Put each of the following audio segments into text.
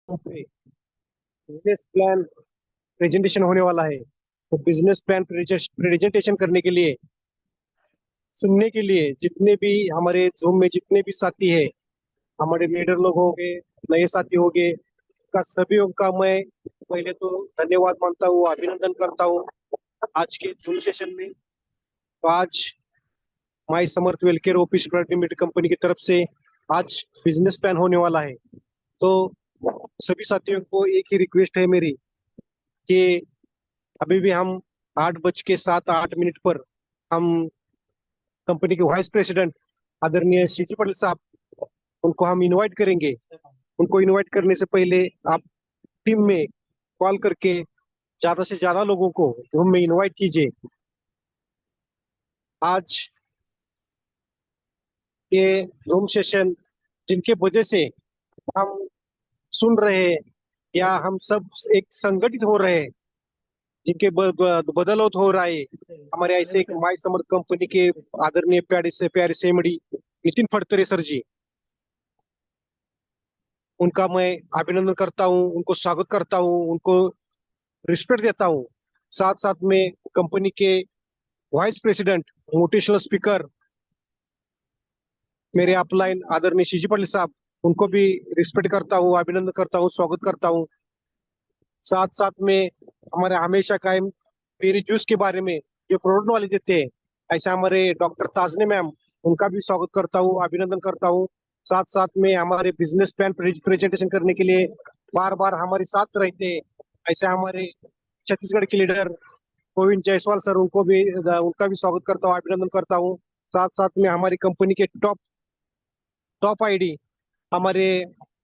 पे business plan presentation होने वाला है। तो बिजनेस प्लान प्रेजेंटेशन करने के लिए, सुनने के लिए जितने भी हमारे जूम में जितने भी साथी है, हमारे लीडर लोग हो गए, नए साथी हो गए, का सभी का मैं पहले तो धन्यवाद मानता हूँ, अभिनंदन करता हूँ आज के जूम सेशन में। तो आज माई समर्थ वेलकेयर ऑफिस प्राइवेट लिमिटेड कंपनी की तरफ से आज बिजनेस प्लान होने वाला है। तो सभी साथियों को एक ही रिक्वेस्ट है मेरी कि अभी भी हम 8:07 पर हम कंपनी के वाइस प्रेसिडेंट आदरणीय सीजी पटेल साहब, उनको हम इनवाइट करेंगे। उनको इनवाइट करने से पहले आप टीम में कॉल करके ज्यादा से ज्यादा लोगों को रूम में इनवाइट कीजिए। आज ये जूम सेशन जिनके वजह से हम सुन रहे हैं या हम सब एक संगठित हो रहे हैं, जिनके बदलौत हो रहा है, हमारे ऐसे एक माई समर्थ कंपनी के आदरणीय प्यारे से एमडी नितिन फटतरे सर जी, उनका मैं अभिनंदन करता हूँ, उनको स्वागत करता हूँ, उनको रिस्पेक्ट देता हूँ। साथ साथ में कंपनी के वाइस प्रेसिडेंट मोटिवेशनल स्पीकर मेरे अपलाइन आदरणीय सीजी पटेल साहब, उनको भी रिस्पेक्ट करता हूँ, अभिनंदन करता हूँ, स्वागत करता हूँ। साथ साथ में हमारे हमेशा कायम पेरी जूस के बारे में जो प्रोडक्ट नॉलेज देते हैं, ऐसे हमारे डॉक्टर ताजने मैम, उनका भी स्वागत करता हूँ, अभिनंदन करता हूँ। साथ साथ में हमारे बिजनेस प्लान प्रेजेंटेशन करने के लिए बार बार हमारे साथ रहते हैं, ऐसे हमारे छत्तीसगढ़ के लीडर गोविंद जायसवाल सर, उनका भी स्वागत करता हूँ, अभिनंदन करता हूँ। साथ साथ में हमारी कंपनी के टॉप टॉप आईडी हमारे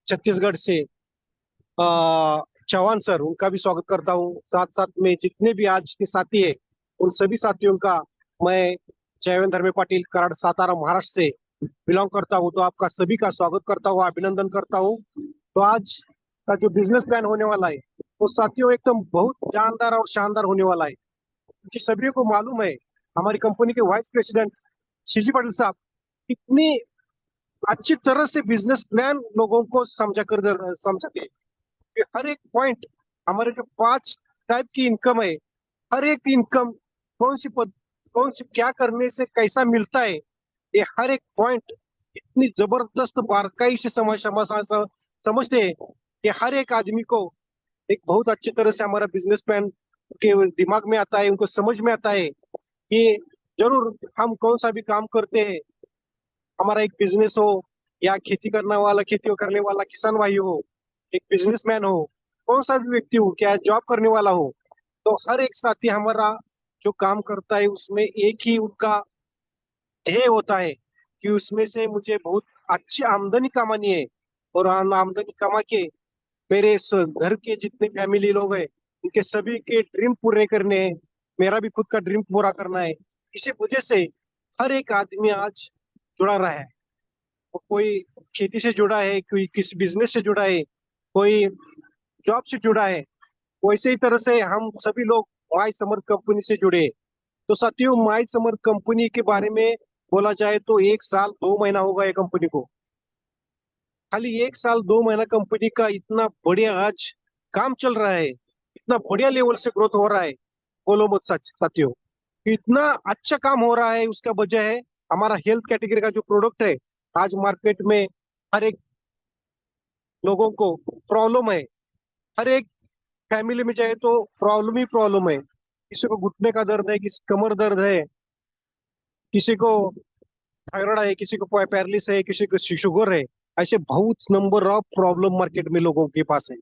छत्तीसगढ़ से चौहान सर, उनका भी स्वागत करता हूँ। साथ साथ में जितने भी आज के साथी है, उन सभी साथियों का मैं जयवंत धर्मे पाटिल कराड़ सातारा महाराष्ट्र से बिलोंग करता हूँ, तो आपका सभी का स्वागत करता हूँ, अभिनंदन करता हूँ। तो आज का जो बिजनेस प्लान होने वाला है वो साथियों एकदम बहुत जानदार और शानदार होने वाला है, क्योंकि सभी को मालूम है हमारी कंपनी के वाइस प्रेसिडेंट सीजी पाटिल साहब कितनी अच्छी तरह से बिजनेस प्लान लोगों को समझाते हैं कि हर एक पॉइंट, हमारे जो 5 टाइप की इनकम है, हर एक इनकम कौन सी क्या करने से कैसा मिलता है, ये हर एक पॉइंट इतनी जबरदस्त बारकाई से समझते हैं कि हर एक आदमी को एक बहुत अच्छी तरह से हमारा बिजनेस प्लान के दिमाग में आता है, उनको समझ में आता है कि जरूर हम कौन सा भी काम करते हैं, हमारा एक बिजनेस हो या खेती करने वाला किसान भाई हो, एक बिजनेसमैन हो, कौन सा भी व्यक्ति हो, क्या जॉब करने वाला हो, तो हर एक साथी हमारा जो काम करता है उसमें एक ही उनका ध्येय होता है कि उसमें से मुझे बहुत अच्छी आमदनी कमानी है, और आमदनी कमा के मेरे घर के जितने फैमिली लोग हैं उनके सभी के ड्रीम पूरे करने हैं, मेरा भी खुद का ड्रीम पूरा करना है। इसी वजह से हर एक आदमी आज जुड़ा रहा है, कोई खेती से जुड़ा है, कोई किसी बिजनेस से जुड़ा है, कोई जॉब से जुड़ा है। वैसे ही तरह से हम सभी लोग माई समर कंपनी से जुड़े हैं। तो साथियों, माई समर कंपनी के बारे में बोला जाए तो 1 साल 2 महीना होगा ये कंपनी को। खाली 1 साल 2 महीना कंपनी का इतना बढ़िया आज काम चल रहा है, इतना बढ़िया लेवल से ग्रोथ हो रहा है, बोलो मत सच साथियों। इतना अच्छा काम हो रहा है, उसका वजह है हमारा हेल्थ कैटेगरी का जो प्रोडक्ट है। आज मार्केट में हर एक लोगों को प्रॉब्लम है, हर एक फैमिली में जाए तो प्रॉब्लम ही प्रॉब्लम है। किसी को घुटने का दर्द है, किसी कमर दर्द है, किसी को थायराइड है, किसी को पैरालिस है, किसी को शुगर है। ऐसे बहुत नंबर ऑफ प्रॉब्लम मार्केट में लोगों के पास है।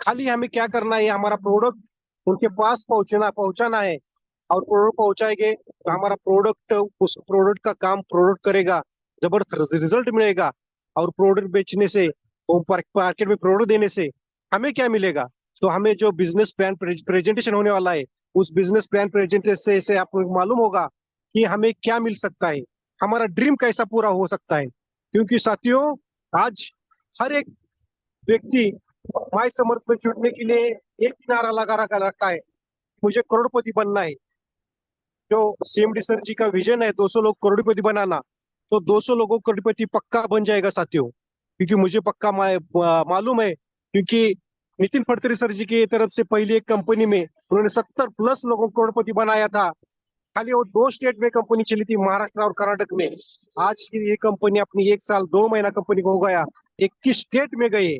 खाली हमें क्या करना है, हमारा प्रोडक्ट उनके पास पहुंचाना है, और प्रोडक्ट पहुंचाएंगे तो हमारा प्रोडक्ट, उस प्रोडक्ट का काम प्रोडक्ट करेगा, जबरदस्त रिजल्ट मिलेगा। और प्रोडक्ट बेचने से, वो मार्केट में प्रोडक्ट देने से हमें क्या मिलेगा? तो हमें जो बिजनेस प्लान प्रेजेंटेशन होने वाला है, उस बिजनेस प्लान प्रेजेंटेशन से आपको मालूम होगा कि हमें क्या मिल सकता है, हमारा ड्रीम कैसा पूरा हो सकता है। क्योंकि साथियों, आज हर एक व्यक्ति माई समर्थ में जुड़ने के लिए एक ही नारा लगा रखा रखा है, मुझे करोड़पति बनना है। जो सीएमडी सर जी का विजन है 200 लोग करोड़पति बनाना, तो 200 लोगों को करोड़पति पक्का बन जाएगा साथियों। क्योंकि मुझे पक्का मालूम है क्योंकि नितिन गडकरी सर जी की तरफ से पहली एक कंपनी में उन्होंने 70+ लोगों को करोड़पति बनाया था। खाली वो 2 स्टेट में कंपनी चली थी, महाराष्ट्र और कर्नाटक में। आज की ये कंपनी अपनी 1 साल 2 महीना कंपनी को हो गया, 21 स्टेट में गए।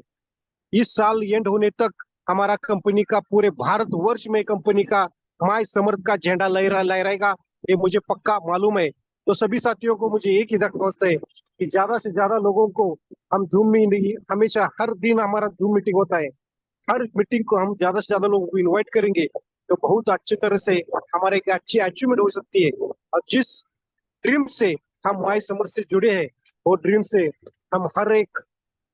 इस साल एंड होने तक हमारा कंपनी का पूरे भारतवर्ष में कंपनी का माय समर्थ का झंडा लहराएगा, ये मुझे पक्का मालूम है। तो सभी साथियों को मुझे एक ही दरख्वास्त है कि ज्यादा से ज्यादा लोगों को हम जूम में नहीं, हमेशा हर दिन हमारा जूम मीटिंग होता है, हर मीटिंग को हम ज्यादा से ज्यादा लोगों को इनवाइट करेंगे तो बहुत अच्छी तरह से हमारे एक अच्छी अचीवमेंट हो सकती है। और जिस ड्रीम से हम माय समर से जुड़े हैं, वो ड्रीम से हम हर एक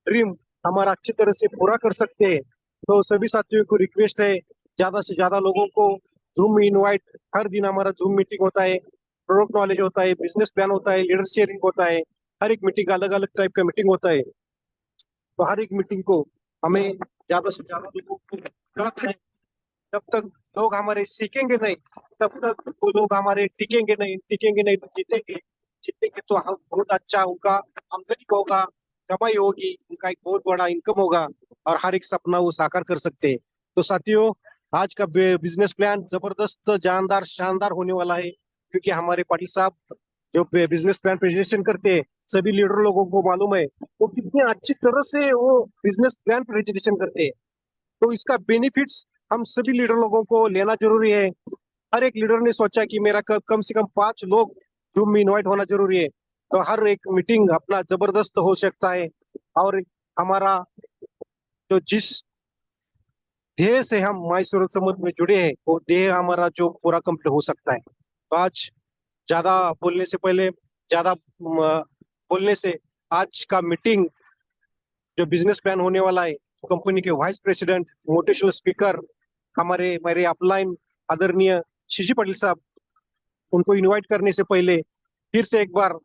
ड्रीम हमारा अच्छी तरह से पूरा कर सकते हैं। तो सभी साथियों को रिक्वेस्ट है, ज्यादा से ज्यादा लोगों को जूम में इनवाइट। हर दिन हमारा जूम मीटिंग होता है, प्रोडक्ट नॉलेज होता है, बिजनेस प्लान होता है, लीडर शेयरिंग होता है। हर एक मीटिंग अलग अलग टाइप का मीटिंग होता है। तो हर एक मीटिंग को हमें ज्यादा से ज्यादा लोगों को बुलाना है। जब तक लोग हमारे सीखेंगे नहीं, तब तक वो लोग हमारे टिकेंगे नहीं तो जीतेंगे। जीतेंगे तो हम बहुत अच्छा उनका आमदनी होगा, कमाई होगी, उनका एक बहुत बड़ा इनकम होगा और हर एक सपना वो साकार कर सकते हैं। तो साथियों, आज का बिजनेस प्लान जबरदस्त जानदार शानदार होने वाला है, क्योंकि हमारे पाटिल साहब जो बिजनेस प्लान प्रेजेंटेशन करते हैं, सभी लीडर लोगों को मालूम है वो कितने अच्छी तरह से वो बिजनेस प्लान प्रेजेंटेशन करते हैं। तो इसका बेनिफिट्स हम सभी लीडर लोगों को लेना जरूरी है। हर एक लीडर ने सोचा कि मेरा कम से कम 5 लोग जूम में इनवाइट होना जरूरी है, तो हर एक मीटिंग अपना जबरदस्त हो सकता है। और हमारा जो जिस ध्येय से हम माई सूरत समूह में जुड़े हैं, वो ध्येय हमारा जो पूरा कंप्लीट हो सकता है। तो आज ज्यादा बोलने से पहले, ज्यादा बोलने से, आज का मीटिंग जो बिजनेस प्लान होने वाला है, कंपनी के वाइस प्रेसिडेंट मोटिवेशनल स्पीकर हमारे मेरे अपलाइन आदरणीय शिशी पटेल साहब, उनको इनवाइट करने से पहले फिर से एक बार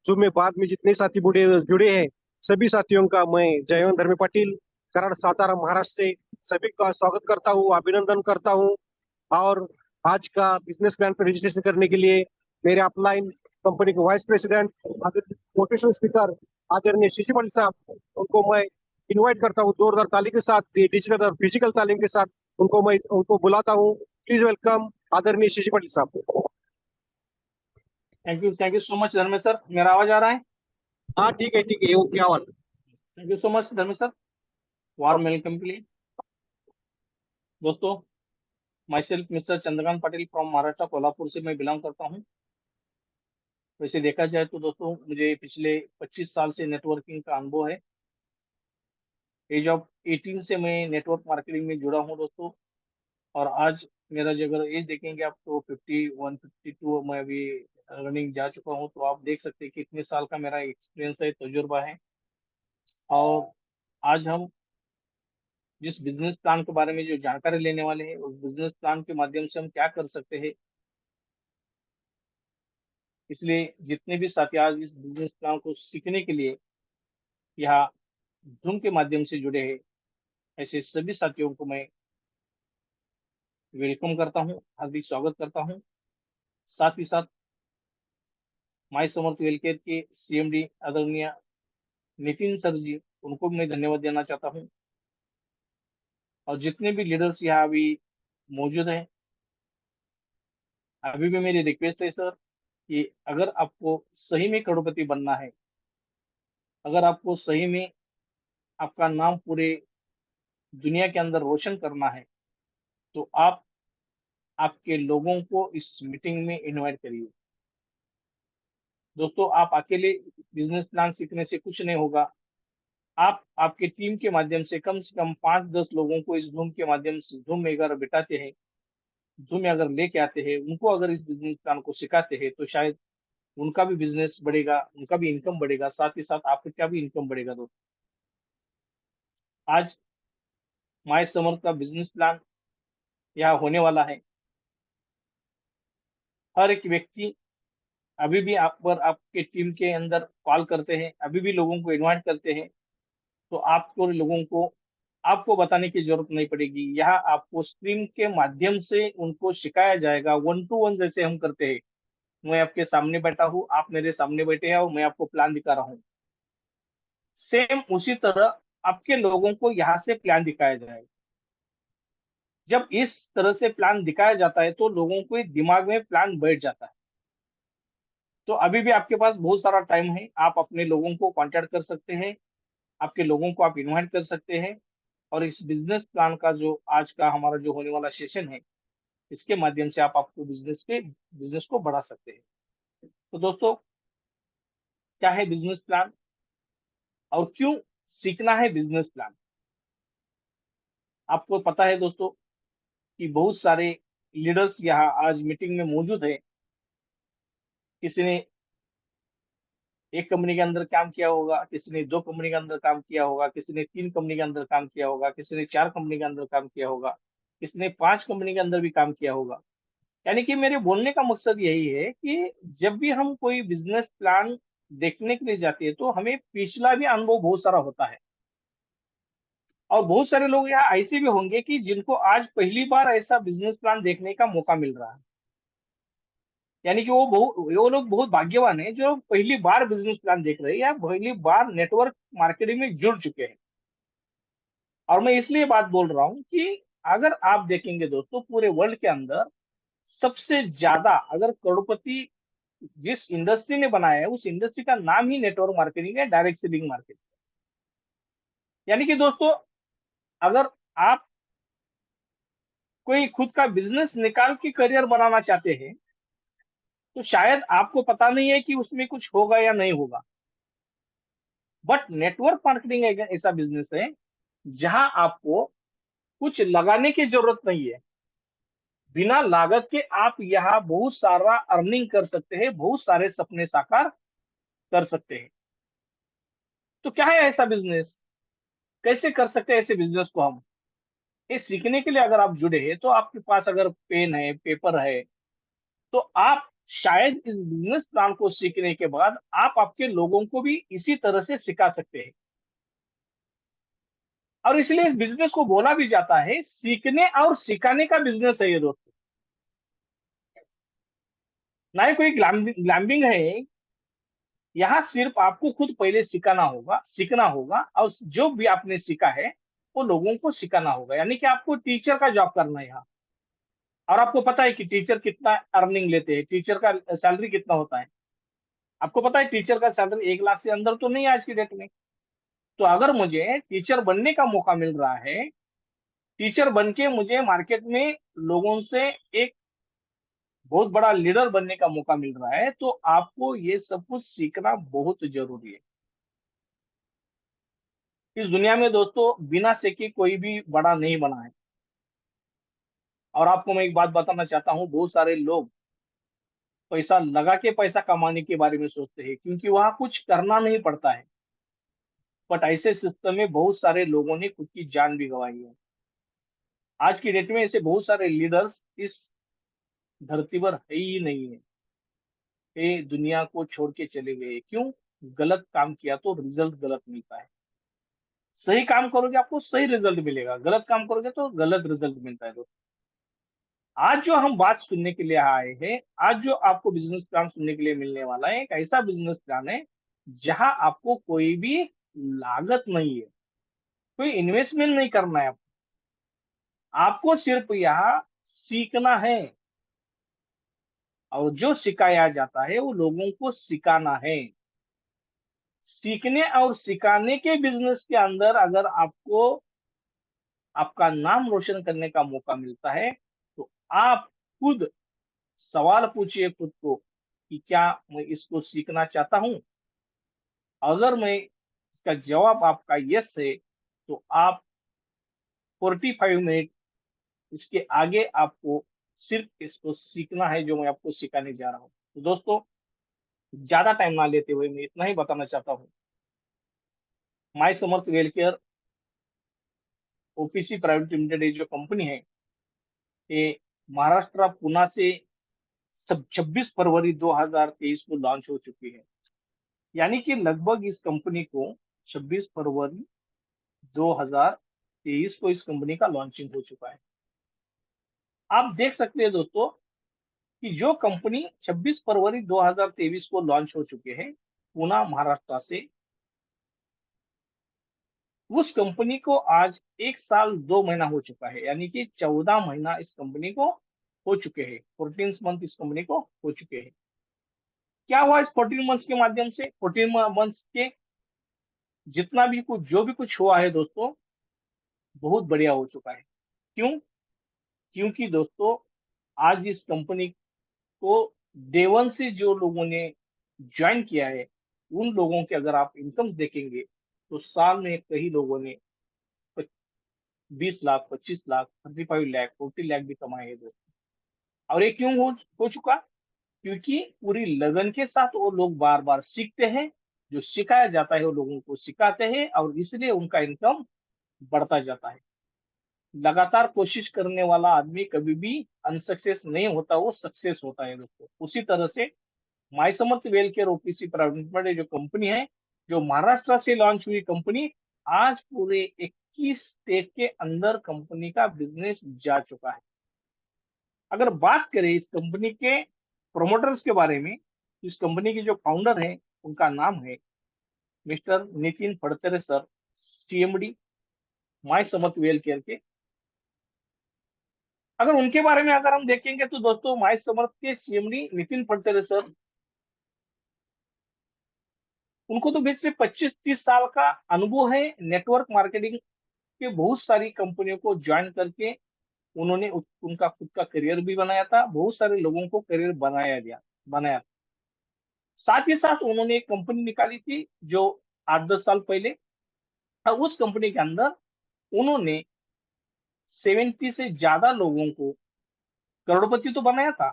जो में बाद में जितने साथी बुढ़े जुड़े हैं, सभी साथियों का मैं जयवंत धर्मे पाटिल कराड़ सातारा महाराष्ट्र से सभी का स्वागत करता हूँ, अभिनंदन करता हूँ। और आज का बिजनेस प्लान पर रजिस्ट्रेशन करने के लिए मेरे अपलाइन कंपनी के वाइस प्रेसिडेंट मोटिवेशनल स्पीकर आदरणीय शिशी पटेल साहब, उनको मैं इनवाइट करता हूँ जोरदार ताली के साथ, डिजिटल और फिजिकल तालीम के साथ उनको बुलाता हूँ। प्लीज वेलकम आदरणीय शिशी पटेल साहब। Thank you so much Dharmesh sir. मेरा आवाज आ रहा है? हाँ ठीक है, वो क्या हुआ। Thank you so much Dharmesh sir, warm welcome के लिए। दोस्तों, my self mister Chandrakant Patil from Maharashtra Kolhapur से मैं बिलोंग करता हूँ। वैसे देखा जाए तो दोस्तों, मुझे पिछले 25 साल से नेटवर्किंग का अनुभव है। एज ऑफ 18 से मैं नेटवर्क मार्केटिंग में जुड़ा हूँ दोस्तों। और आज मेरा जो अगर एज देखेंगे आप तो 51 52 मैं अभी रनिंग जा चुका हूँ। तो आप देख सकते हैं कि कितने साल का मेरा एक्सपीरियंस है, तजुर्बा है। और आज हम जिस बिजनेस प्लान के बारे में जो जानकारी लेने वाले हैं, उस बिजनेस प्लान के माध्यम से हम क्या कर सकते हैं। इसलिए जितने भी साथी आज इस बिजनेस प्लान को सीखने के लिए यहाँ जूम के माध्यम से जुड़े हैं, ऐसे सभी साथियों को मैं वेलकम करता हूँ, हार्दिक स्वागत करता हूँ। साथ ही साथ माई समर्थ वेलकेयर के सीएमडी आदरणीय नितिन सर जी, उनको भी मैं धन्यवाद देना चाहता हूँ। और जितने भी लीडर्स यहाँ अभी मौजूद हैं, अभी भी मेरी रिक्वेस्ट है सर कि अगर आपको सही में करोड़पति बनना है, अगर आपको सही में आपका नाम पूरे दुनिया के अंदर रोशन करना है, तो आप आपके लोगों को इस मीटिंग में इनवाइट करिए। दोस्तों, आप अकेले बिजनेस प्लान सीखने से कुछ नहीं होगा। आप आपके टीम के माध्यम से कम 5-10 लोगों को इस जूम के माध्यम से जूम में अगर बिठाते हैं, जूम में अगर लेके आते हैं, उनको अगर इस बिजनेस प्लान को सिखाते हैं, तो शायद उनका भी बिजनेस बढ़ेगा, उनका भी इनकम बढ़ेगा, साथ ही साथ आपका भी इनकम बढ़ेगा। दोस्तों, आज माय समर का बिजनेस प्लान यहाँ होने वाला है। हर एक व्यक्ति अभी भी आप पर आपके टीम के अंदर कॉल करते हैं, अभी भी लोगों को इनवाइट करते हैं, तो आपको लोगों को आपको बताने की जरूरत नहीं पड़ेगी। यहाँ आपको स्क्रीन के माध्यम से उनको सिखाया जाएगा, 1 to 1 जैसे हम करते हैं। मैं आपके सामने बैठा हूँ, आप मेरे सामने बैठे हैं और मैं आपको प्लान दिखा रहा हूँ। सेम उसी तरह आपके लोगों को यहाँ से प्लान दिखाया जाएगा। जब इस तरह से प्लान दिखाया जाता है तो लोगों को दिमाग में प्लान बैठ जाता है। तो अभी भी आपके पास बहुत सारा टाइम है, आप अपने लोगों को कांटेक्ट कर सकते हैं, आपके लोगों को आप इनवाइट कर सकते हैं और इस बिजनेस प्लान का जो आज का हमारा जो होने वाला सेशन है, इसके माध्यम से आप आपको बिजनेस को बढ़ा सकते हैं। तो दोस्तों, क्या है बिजनेस प्लान और क्यों सीखना है बिजनेस प्लान? आपको पता है दोस्तों कि बहुत सारे लीडर्स यहाँ आज मीटिंग में मौजूद है। किसी ने एक कंपनी के अंदर काम किया होगा, किसी ने 2 कंपनी के अंदर काम किया होगा, किसी ने 3 कंपनी के अंदर काम किया होगा, किसी ने 4 कंपनी के अंदर काम किया होगा, किसी ने 5 कंपनी के अंदर भी काम किया होगा। यानी कि मेरे बोलने का मकसद यही है कि जब भी हम कोई बिजनेस प्लान देखने के लिए जाते हैं तो हमें पिछला भी अनुभव बहुत सारा होता है। और बहुत सारे लोग यहाँ ऐसे भी होंगे कि जिनको आज पहली बार ऐसा बिजनेस प्लान देखने का मौका मिल रहा है। यानी कि वो लोग बहुत भाग्यवान है जो पहली बार बिजनेस प्लान देख रहे हैं या पहली बार नेटवर्क मार्केटिंग में जुड़ चुके हैं। और मैं इसलिए बात बोल रहा हूँ कि अगर आप देखेंगे दोस्तों, पूरे वर्ल्ड के अंदर सबसे ज्यादा अगर करोड़पति जिस इंडस्ट्री ने बनाया है, उस इंडस्ट्री का नाम ही नेटवर्क मार्केटिंग है, डायरेक्ट सेलिंग मार्केटिंग। यानी कि दोस्तों, अगर आप कोई खुद का बिजनेस निकाल के करियर बनाना चाहते हैं तो शायद आपको पता नहीं है कि उसमें कुछ होगा या नहीं होगा। बट नेटवर्क मार्केटिंग एक ऐसा बिजनेस है जहां आपको कुछ लगाने की जरूरत नहीं है। बिना लागत के आप यहाँ बहुत सारा अर्निंग कर सकते हैं, बहुत सारे सपने साकार कर सकते हैं। तो क्या है ऐसा बिजनेस? कैसे कर सकते हैं ऐसे बिजनेस को हम? ये सीखने के लिए अगर आप जुड़े हैं तो आपके पास अगर पेन है, पेपर है, तो आप शायद इस बिजनेस प्लान को सीखने के बाद आप आपके लोगों को भी इसी तरह से सिखा सकते हैं। और इसलिए इस बिजनेस को बोला भी जाता है सीखने और सिखाने का बिजनेस है ये दोस्तों। ना ही कोई ग्लैम्बिंग है। यहाँ सिर्फ आपको खुद पहले सीखना होगा और जो भी आपने सीखा है वो लोगों को सिखाना होगा। यानी कि आपको टीचर का जॉब करना है यहाँ। और आपको पता है कि टीचर कितना अर्निंग लेते हैं, टीचर का सैलरी कितना होता है। आपको पता है टीचर का सैलरी 1 लाख से अंदर तो नहीं है आज की डेट में। तो अगर मुझे टीचर बनने का मौका मिल रहा है, टीचर बन के मुझे मार्केट में लोगों से एक बहुत बड़ा लीडर बनने का मौका मिल रहा है, तो आपको ये सब कुछ सीखना बहुत जरूरी है। इस दुनिया में दोस्तों बिना सीखे कोई भी बड़ा नहीं बना है। और आपको मैं एक बात बताना चाहता हूँ, बहुत सारे लोग पैसा लगा के पैसा कमाने के बारे में सोचते हैं क्योंकि वहां कुछ करना नहीं पड़ता है। बट ऐसे सिस्टम में बहुत सारे लोगों ने खुद की जान भी गंवाई है। आज की डेट में ऐसे बहुत सारे लीडर्स इस धरती पर है ही नहीं है। ये दुनिया को छोड़ के चले गए। क्यों? गलत काम किया तो रिजल्ट गलत मिलता है। सही काम करोगे आपको सही रिजल्ट मिलेगा, गलत काम करोगे तो गलत रिजल्ट मिलता है दोस्तों। आज जो हम बात सुनने के लिए आए हैं, आज जो आपको बिजनेस प्लान सुनने के लिए मिलने वाला है, एक ऐसा बिजनेस प्लान है जहां आपको कोई भी लागत नहीं है, कोई इन्वेस्टमेंट नहीं करना है। आपको सिर्फ यहाँ सीखना है और जो सिखाया जाता है वो लोगों को सिखाना है। सीखने और सिखाने के बिजनेस के अंदर अगर आपको आपका नाम रोशन करने का मौका मिलता है तो आप खुद सवाल पूछिए खुद को कि क्या मैं इसको सीखना चाहता हूं। अगर मैं इसका जवाब आपका यस है तो आप 45 मिनट इसके आगे आपको सिर्फ इसको सीखना है जो मैं आपको सिखाने जा रहा हूँ। तो दोस्तों, ज्यादा टाइम ना लेते हुए मैं इतना ही बताना चाहता हूँ। माई समर्थ वेलफेयर ओपीसी प्राइवेट लिमिटेड ये जो कंपनी है, ये महाराष्ट्र पुणे से सब 26 फरवरी 2023 को लॉन्च हो चुकी है। यानी कि लगभग इस कंपनी को 26 फरवरी 2023 को इस कंपनी का लॉन्चिंग हो चुका है। आप देख सकते हैं दोस्तों कि जो कंपनी 26 फरवरी 2023 को लॉन्च हो चुके हैं पुणे महाराष्ट्र से, उस कंपनी को आज 1 साल 2 महीना हो चुका है, यानी कि 14 महीना इस कंपनी को हो चुके हैं, 14 मंथ इस कंपनी को हो चुके हैं। क्या हुआ इस 14 मंथ्स के माध्यम से? 14 मंथ्स के जितना भी कुछ जो भी कुछ हुआ है दोस्तों, बहुत बढ़िया हो चुका है। क्यों? क्योंकि दोस्तों आज इस कंपनी को डे वन से जो लोगों ने ज्वाइन किया है, उन लोगों के अगर आप इनकम देखेंगे तो साल में कई लोगों ने 20 लाख, 25 लाख, 35 लाख, 40 लाख भी कमाए हैं दोस्तों। और ये क्यों हो चुका? क्योंकि पूरी लगन के साथ वो लोग बार बार सीखते हैं, जो सिखाया जाता है वो लोगों को सिखाते हैं, और इसलिए उनका इनकम बढ़ता जाता है। लगातार कोशिश करने वाला आदमी कभी भी अनसक्सेस नहीं होता, वो सक्सेस होता है दोस्तों। उसी तरह से my Samarth Wellcare OPC private limited जो कंपनी है, जो महाराष्ट्र से लॉन्च हुई कंपनी, आज पूरे 21 स्टेट के अंदर कंपनी का बिजनेस जा चुका है। अगर बात करें इस कंपनी के प्रोमोटर्स के बारे में, इस कंपनी के जो फाउंडर है उनका नाम है mister Nitin Phadtare sir, CMD my Samarth Wellcare के। अगर उनके बारे में अगर हम देखेंगे तो दोस्तों, माय समर्थ के सीएमडी नितिन फडतरे सर, उनको तो पिछले 25-30 साल का अनुभव है नेटवर्क मार्केटिंग के। बहुत सारी कंपनियों को ज्वाइन करके उन्होंने उनका खुद का करियर भी बनाया था, बहुत सारे लोगों को करियर बनाया। साथ ही साथ उन्होंने एक कंपनी निकाली थी जो 8-10 साल पहले, और उस कंपनी के अंदर उन्होंने 70 से ज्यादा लोगों को करोड़पति तो बनाया था,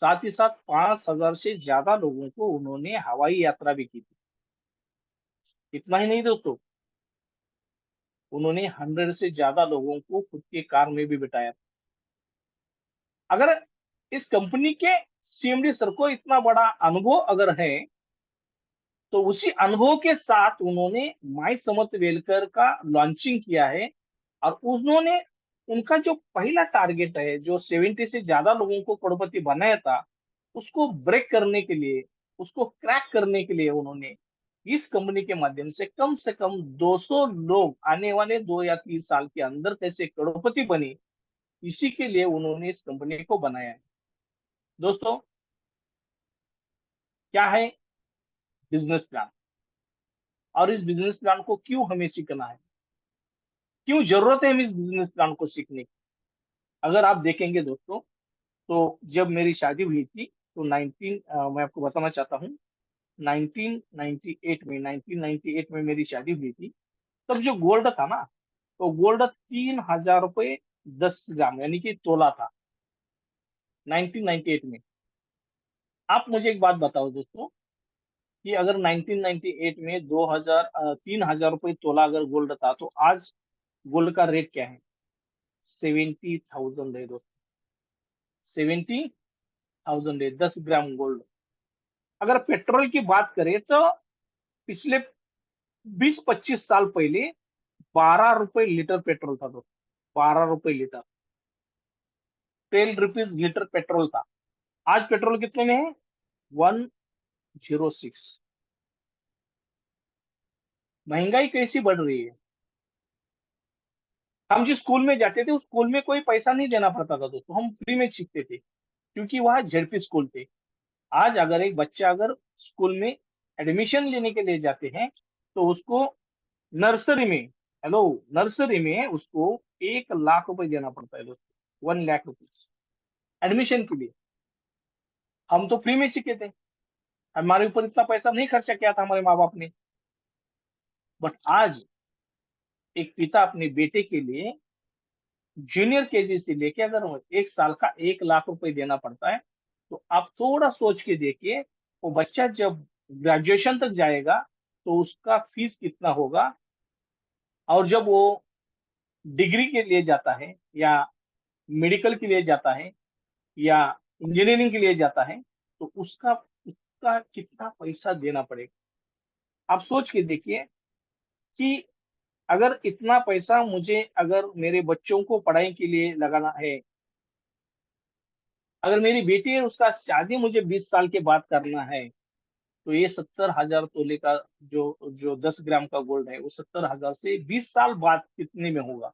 साथ ही साथ 5,000 से ज्यादा लोगों को उन्होंने हवाई यात्रा भी की थी। इतना ही नहीं दोस्तों, उन्होंने 100 से ज्यादा लोगों को खुद के कार में भी बिठाया था। अगर इस कंपनी के सीएमडी सर को इतना बड़ा अनुभव अगर है, तो उसी अनुभव के साथ उन्होंने माय समर्थ वेलकर का लॉन्चिंग किया है। और उन्होंने उनका जो पहला टारगेट है, जो 70 से ज्यादा लोगों को करोड़पति बनाया था, उसको ब्रेक करने के लिए, उसको क्रैक करने के लिए उन्होंने इस कंपनी के माध्यम से कम 200 लोग आने वाले 2 या 3 साल के अंदर कैसे करोड़पति बने, इसी के लिए उन्होंने इस कंपनी को बनाया है। दोस्तों, क्या है बिजनेस प्लान, और इस बिजनेस प्लान को क्यों हमें सीखना है, क्यों जरूरत है हमें इस बिजनेस प्लान को सीखने की? अगर आप देखेंगे दोस्तों, तो जब मेरी शादी हुई थी तो मैं आपको बताना चाहता हूँ, 1998 में मेरी शादी हुई थी। तब जो गोल्ड था ना, तो गोल्ड 3,000 रुपये 10 ग्राम यानी कि तोला था 1998 में। आप मुझे एक बात बताओ दोस्तों, कि अगर 1998 में 3,000 रुपये तोला अगर गोल्ड था, तो आज गोल्ड का रेट क्या है? 70,000 है दोस्तों, 70,000 है 10 ग्राम गोल्ड। अगर पेट्रोल की बात करें तो पिछले 20-25 साल पहले 12 रुपए लीटर पेट्रोल था दोस्तों, 12 रुपए लीटर, 10 रुपीज लीटर पेट्रोल था। आज पेट्रोल कितने में है? 106। महंगाई कैसी बढ़ रही है। हम जिस स्कूल में जाते थे, उस स्कूल में कोई पैसा नहीं देना पड़ता था दोस्तों, हम फ्री में सीखते थे, क्योंकि वहाँ जेडपी स्कूल थे। आज अगर एक बच्चा अगर स्कूल में एडमिशन लेने के लिए जाते हैं, तो उसको नर्सरी में, हेलो, नर्सरी में उसको 1 लाख रुपए देना पड़ता है दोस्तों, 1 लाख रुपीज एडमिशन के लिए। हम तो फ्री में सीखे थे, हमारे ऊपर इतना पैसा नहीं खर्चा किया था हमारे माँ बाप ने। बट आज एक पिता अपने बेटे के लिए जूनियर केजी से लेके अगर वो 1 साल का 1 लाख रुपए देना पड़ता है, तो आप थोड़ा सोच के देखिए, वो बच्चा जब ग्रेजुएशन तक जाएगा तो उसका फीस कितना होगा। और जब वो डिग्री के लिए जाता है, या मेडिकल के लिए जाता है, या इंजीनियरिंग के लिए जाता है, तो उसका उसका कितना पैसा देना पड़ेगा। आप सोच के देखिए कि अगर इतना पैसा मुझे अगर मेरे बच्चों को पढ़ाई के लिए लगाना है, अगर मेरी बेटी है उसका शादी मुझे 20 साल के बाद करना है, तो ये 70,000 तोले का जो जो 10 ग्राम का गोल्ड है, वो 70,000 से 20 साल बाद कितने में होगा?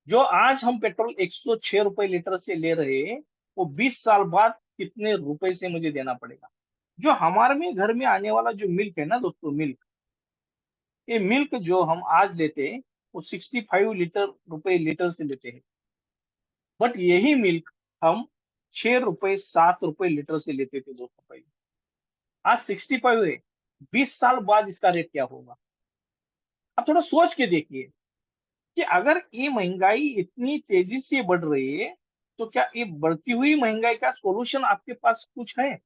जो आज हम पेट्रोल 106 रुपए लीटर से ले रहे हैं, वो 20 साल बाद कितने रुपए से मुझे देना पड़ेगा? जो हमारे में घर में आने वाला जो मिल्क है ना दोस्तों, मिल्क, ये मिल्क जो हम आज लेते हैं, वो 65 रुपए लीटर से लेते हैं। बट यही मिल्क हम 6 रुपए 7 रुपए लीटर से लेते थे दोस्तों पहले। आज 65 है। 20 साल बाद इसका रेट क्या होगा? आप थोड़ा सोच के देखिए कि अगर ये महंगाई इतनी तेजी से बढ़ रही है, तो क्या ये बढ़ती हुई महंगाई का सॉल्यूशन आपके पास कुछ है?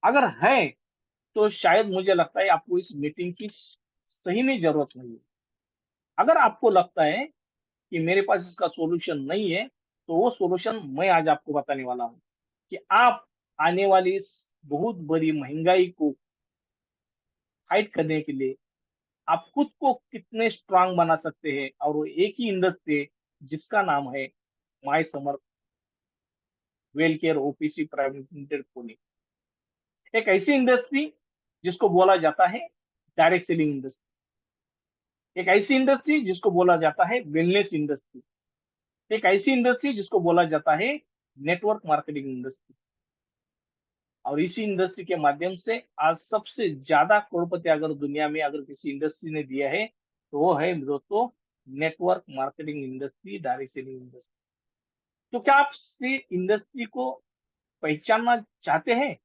अगर है, तो शायद मुझे लगता है आपको इस मीटिंग की सही में जरूरत नहीं है। अगर आपको लगता है कि मेरे पास इसका सॉल्यूशन नहीं है, तो वो सॉल्यूशन मैं आज आपको बताने वाला हूँ कि आप आने वाली इस बहुत बड़ी महंगाई को फाइट करने के लिए आप खुद को कितने स्ट्रांग बना सकते हैं। और वो एक ही इंडस्ट्री है जिसका नाम है my summer well care OPC private limited Pune. एक ऐसी इंडस्ट्री जिसको बोला जाता है डायरेक्ट सेलिंग इंडस्ट्री। एक ऐसी इंडस्ट्री जिसको बोला जाता है वेलनेस इंडस्ट्री। एक ऐसी इंडस्ट्री जिसको बोला जाता है नेटवर्क मार्केटिंग इंडस्ट्री। और इसी इंडस्ट्री के माध्यम से आज सबसे ज्यादा करोड़पति अगर दुनिया में अगर किसी इंडस्ट्री ने दिया है, तो वो है दोस्तों network marketing industry, direct selling industry. तो क्या आप इस इंडस्ट्री को पहचानना चाहते हैं?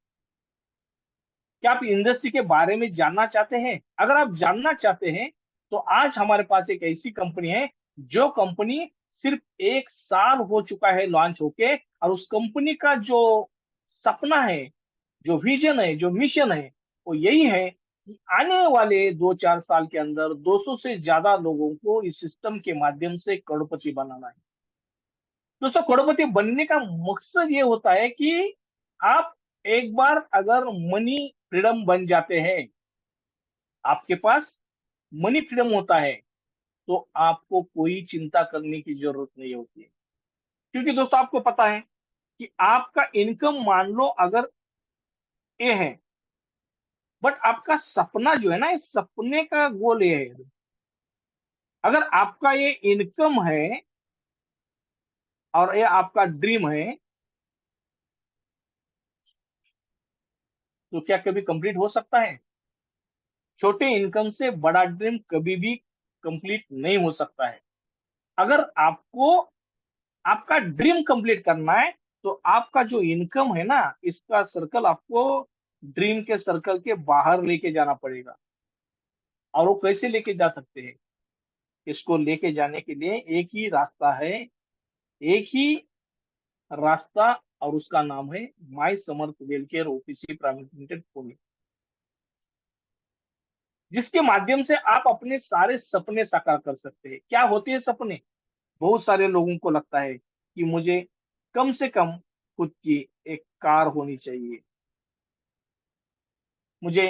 क्या आप इंडस्ट्री के बारे में जानना चाहते हैं? अगर आप जानना चाहते हैं, तो आज हमारे पास एक ऐसी कंपनी है, जो कंपनी सिर्फ 1 साल हो चुका है लॉन्च होके, और उस कंपनी का जो सपना है, जो विजन है, जो मिशन है, वो यही है कि आने वाले 2-4 साल के अंदर 200 से ज्यादा लोगों को इस सिस्टम के माध्यम से करोड़पति बनाना है। दोस्तों, करोड़पति बनने का मकसद ये होता है कि आप एक बार अगर मनी फ्रीडम बन जाते हैं, आपके पास मनी फ्रीडम होता है, तो आपको कोई चिंता करने की जरूरत नहीं होती है। क्योंकि दोस्तों आपको पता है कि आपका इनकम मान लो अगर ए है, बट आपका सपना जो है ना, इस सपने का गोल ये है। अगर आपका ये इनकम है और ये आपका ड्रीम है, तो क्या कभी कंप्लीट हो सकता है? छोटे इनकम से बड़ा ड्रीम कभी भी कंप्लीट नहीं हो सकता है। अगर आपको आपका ड्रीम कंप्लीट करना है, तो आपका जो इनकम है ना, इसका सर्कल आपको ड्रीम के सर्कल के बाहर लेके जाना पड़ेगा। और वो कैसे लेके जा सकते हैं? इसको लेके जाने के लिए एक ही रास्ता है, एक ही रास्ता, और उसका नाम है my Samarth Wellcare OPC private limited Pune. जिसके माध्यम से आप अपने सारे सपने साकार कर सकते हैं। क्या होते हैं सपने? बहुत सारे लोगों को लगता है कि मुझे कम से कम खुद की एक कार होनी चाहिए, मुझे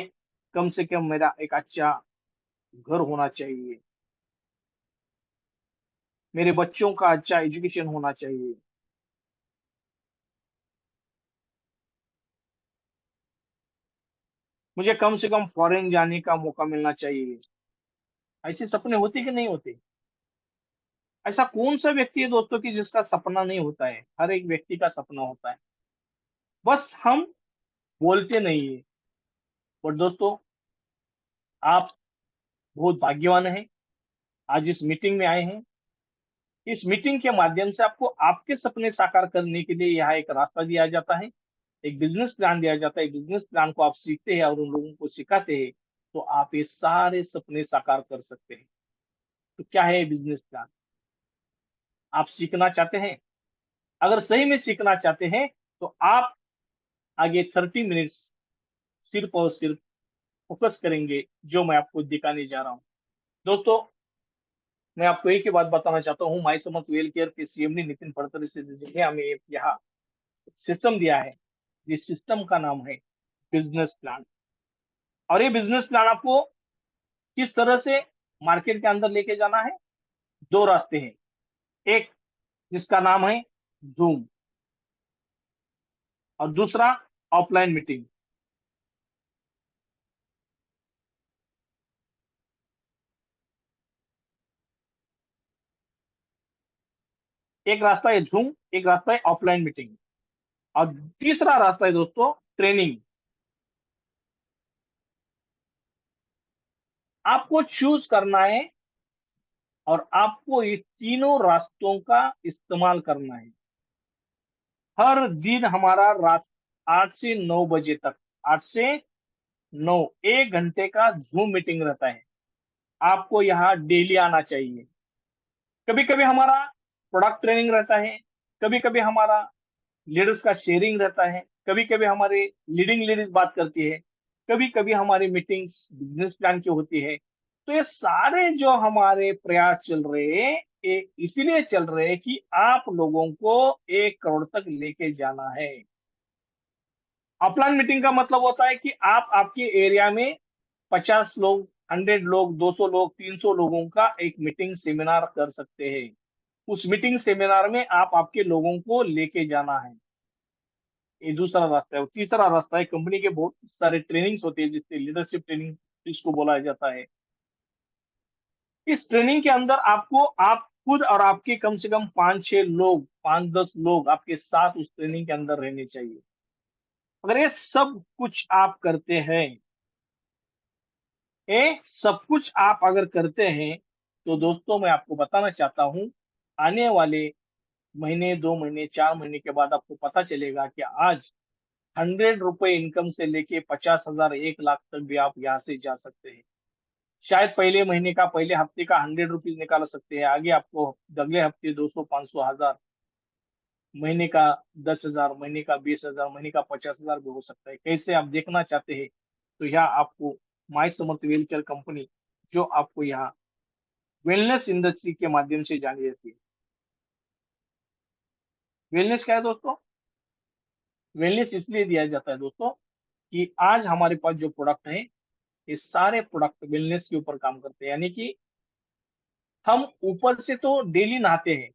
कम से कम मेरा एक अच्छा घर होना चाहिए, मेरे बच्चों का अच्छा एजुकेशन होना चाहिए, मुझे कम से कम फॉरेन जाने का मौका मिलना चाहिए। ऐसे सपने होते कि नहीं होते? ऐसा कौन सा व्यक्ति है दोस्तों की जिसका सपना नहीं होता है? हर एक व्यक्ति का सपना होता है, बस हम बोलते नहीं है। और दोस्तों, आप बहुत भाग्यवान हैं, आज इस मीटिंग में आए हैं। इस मीटिंग के माध्यम से आपको आपके सपने साकार करने के लिए यहाँ एक रास्ता दिया जाता है, एक बिजनेस प्लान दिया जाता है। बिजनेस प्लान को आप सीखते हैं और उन लोगों को सिखाते हैं, तो आप ये सारे सपने साकार कर सकते हैं। तो क्या है बिजनेस प्लान? आप सीखना चाहते हैं? अगर सही में सीखना चाहते हैं, तो आप आगे 30 मिनट्स सिर्फ और सिर्फ फोकस करेंगे, जो मैं आपको दिखाने जा रहा हूँ। दोस्तों, मैं आपको एक ही बात बताना चाहता हूँ, माई समर्थ वेल केयर के सीएमडी नितिन गडकरी से जिन्हें हमें एक यहाँ सिस्टम दिया है, जिस सिस्टम का नाम है बिजनेस प्लान। और ये बिजनेस प्लान आपको किस तरह से मार्केट के अंदर लेके जाना है? दो रास्ते हैं। एक जिसका नाम है जूम, और दूसरा ऑफलाइन मीटिंग। एक रास्ता है जूम, एक रास्ता है ऑफलाइन मीटिंग, और तीसरा रास्ता है दोस्तों ट्रेनिंग। आपको चूज करना है और आपको ये तीनों रास्तों का इस्तेमाल करना है। हर दिन हमारा रात 8 से 9 बजे तक, 8 से 9, 1 घंटे का जूम मीटिंग रहता है। आपको यहाँ डेली आना चाहिए। कभी कभी हमारा प्रोडक्ट ट्रेनिंग रहता है, कभी कभी हमारा लीडर्स का शेयरिंग रहता है, कभी कभी हमारे लीडिंग लेडीज बात करती है, कभी कभी हमारी मीटिंग्स बिजनेस प्लान की होती है। तो ये सारे जो हमारे प्रयास चल रहे हैं, ये इसीलिए चल रहे हैं कि आप लोगों को 1 करोड़ तक लेके जाना है। ऑफलाइन मीटिंग का मतलब होता है कि आप आपके एरिया में 50 लोग, 100 लोग, 200 लोग, 300 लोगों का एक मीटिंग सेमिनार कर सकते हैं। उस मीटिंग सेमिनार में आप आपके लोगों को लेके जाना है। ये दूसरा रास्ता है। और तीसरा रास्ता है, कंपनी के बहुत सारे ट्रेनिंग्स होते हैं जिससे लीडरशिप ट्रेनिंग जिसको बोला जाता है। इस ट्रेनिंग के अंदर आपको आप खुद और आपके कम से कम 5-6 लोग, 5-10 लोग आपके साथ उस ट्रेनिंग के अंदर रहने चाहिए। अगर ये सब कुछ आप करते हैं, ये सब कुछ आप अगर करते हैं, तो दोस्तों मैं आपको बताना चाहता हूं, आने वाले महीने, 2 महीने, 4 महीने के बाद आपको पता चलेगा कि आज 100 रुपए इनकम से लेके 50,000, 1 लाख तक भी आप यहाँ से जा सकते हैं। शायद पहले महीने का, पहले हफ्ते का 100 रुपीज निकाल सकते हैं, आगे आपको अगले हफ्ते 200, 500, 1000, महीने का 10,000, महीने का 20,000, महीने का 50,000 भी हो सकता है। कैसे आप देखना चाहते हैं, तो यहाँ आपको माई समर्थ वेलकेयर कंपनी, जो आपको यहाँ वेलनेस इंडस्ट्री के माध्यम से जानी जाती है। वेलनेस क्या है दोस्तों? वेलनेस इसलिए दिया जाता है दोस्तों कि आज हमारे पास जो प्रोडक्ट है, ये सारे प्रोडक्ट वेलनेस के ऊपर काम करते हैं। यानी कि हम ऊपर से तो डेली नहाते हैं,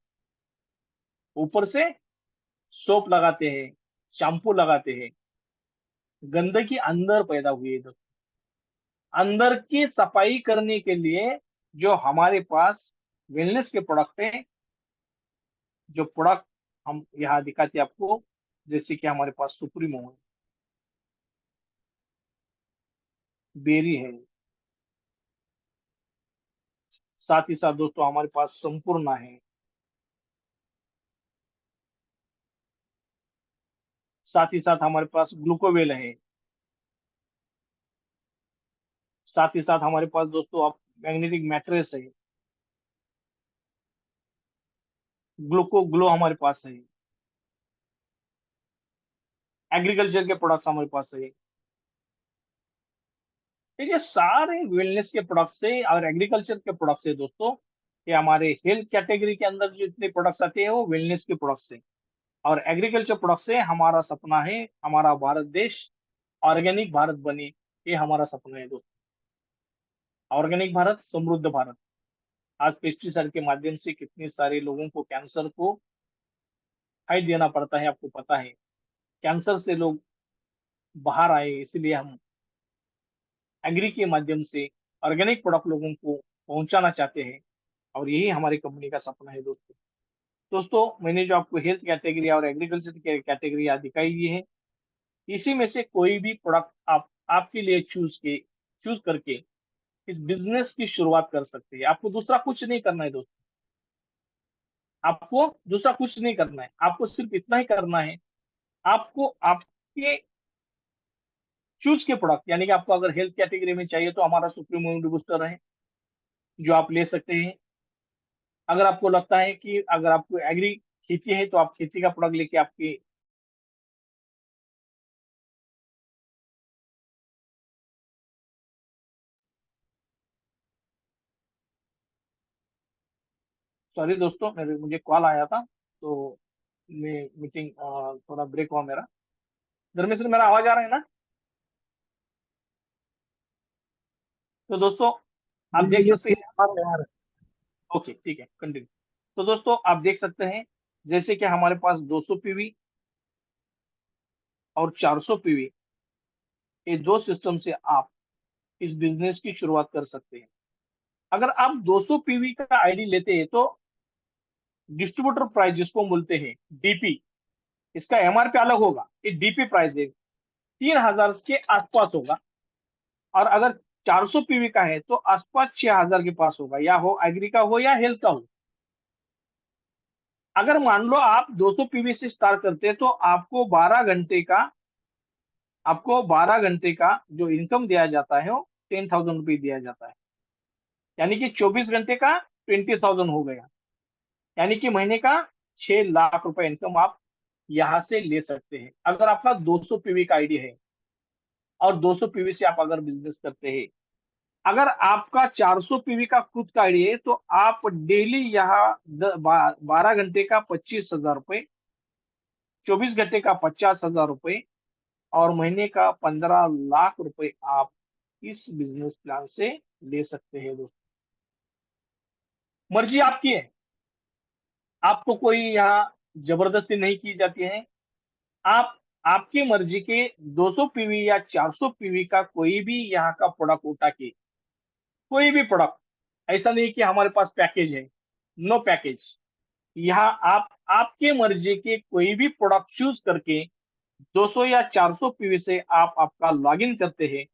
ऊपर से सोप लगाते हैं, शैम्पू लगाते हैं, गंदगी अंदर पैदा हुई है दोस्तों। अंदर की सफाई करने के लिए जो हमारे पास वेलनेस के प्रोडक्ट हैं, जो प्रोडक्ट हम यहाँ दिखाते हैं आपको, जैसे कि हमारे पास सुप्रीमो है, बेरी है, साथ ही साथ दोस्तों हमारे पास संपूर्णा है, साथ ही साथ हमारे पास ग्लूकोवेल है, साथ ही साथ हमारे पास दोस्तों आप मैग्नेटिक मैट्रेस है, ग्लूको ग्लो हमारे पास है, एग्रीकल्चर के प्रोडक्ट्स हमारे पास है। ये सारे वेलनेस के प्रोडक्ट्स से और एग्रीकल्चर के प्रोडक्ट्स है दोस्तों, ये हमारे हेल्थ कैटेगरी के अंदर जो जितने प्रोडक्ट्स आते हैं वो वेलनेस के प्रोडक्ट्स है। और एग्रीकल्चर प्रोडक्ट्स से हमारा सपना है हमारा भारत देश ऑर्गेनिक भारत बने। ये हमारा सपना है दोस्तों, ऑर्गेनिक भारत, समृद्ध भारत। आज पेस्टिसाइड के माध्यम से कितने सारे लोगों को कैंसर को फाइट देना पड़ता है, आपको पता है। कैंसर से लोग बाहर आए, इसलिए हम एग्री के माध्यम से ऑर्गेनिक प्रोडक्ट लोगों को पहुंचाना चाहते हैं। और यही हमारी कंपनी का सपना है दोस्तों। दोस्तों मैंने जो आपको हेल्थ कैटेगरी और एग्रीकल्चर की कैटेगरी यहाँ दिखाई दी है, इसी में से कोई भी प्रोडक्ट आप आपके लिए चूज करके इस बिजनेस की शुरुआत कर सकते हैं। आपको दूसरा कुछ नहीं करना है दोस्तों, आपको दूसरा कुछ नहीं करना है, आपको सिर्फ इतना ही करना है। आपको आपके चूज के प्रोडक्ट, यानी कि आपको अगर हेल्थ कैटेगरी में चाहिए तो हमारा सुप्रीम इम्यूनिटी बूस्टर है, जो आप ले सकते हैं। अगर आपको लगता है कि अगर आपको एग्री खेती है, तो आप खेती का प्रोडक्ट लेके आपके, सॉरी दोस्तों, मेरे मुझे कॉल आया था, तो मैं मीटिंग थोड़ा ब्रेक हुआ मेरा। धर्मेश, मेरा आवाज आ रहा है ना? तो दोस्तों आप देख ये सकते हैं, यार यार। ओके ठीक है, कंटिन्यू। तो दोस्तों आप देख सकते हैं, जैसे कि हमारे पास 200 पीवी और 400 पीवी, ये दो सिस्टम से आप इस बिजनेस की शुरुआत कर सकते हैं। अगर आप 200 पीवी का आईडी लेते हैं, तो डिस्ट्रीब्यूटर प्राइस जिसको हम बोलते हैं डीपी, इसका एमआरपी अलग होगा। ये डीपी प्राइस है 3000 के आसपास होगा, और अगर 400 पीवी का है तो आसपास 6000 के पास होगा, या हो एग्री का हो या हेल्थ का हो। अगर मान लो आप 200 पीवी से स्टार्ट करते हैं तो आपको 12 घंटे का जो इनकम दिया जाता है वो 10,000 रुपये दिया जाता है, यानी कि 24 घंटे का 20,000 हो गया, यानी कि महीने का 6 लाख रुपए इनकम आप यहाँ से ले सकते हैं अगर आपका 200 पीवी का आईडी है और 200 पीवी से आप अगर बिजनेस करते हैं। अगर आपका 400 पीवी का खुद का आईडी है तो आप डेली यहाँ 12 घंटे का 25,000 रुपए, 24 घंटे का 50,000 रुपए और महीने का 15 लाख रुपए आप इस बिजनेस प्लान से ले सकते हैं दोस्तों। मर्जी आपकी है, आपको कोई यहाँ जबरदस्ती नहीं की जाती है। आप आपकी मर्जी के 200 पीवी या 400 पीवी का कोई भी यहाँ का प्रोडक्ट उठा के, कोई भी प्रोडक्ट, ऐसा नहीं कि हमारे पास पैकेज है, नो पैकेज। यहाँ आप आपके मर्जी के कोई भी प्रोडक्ट चूज करके 200 या 400 पीवी से आप आपका लॉगिन करते हैं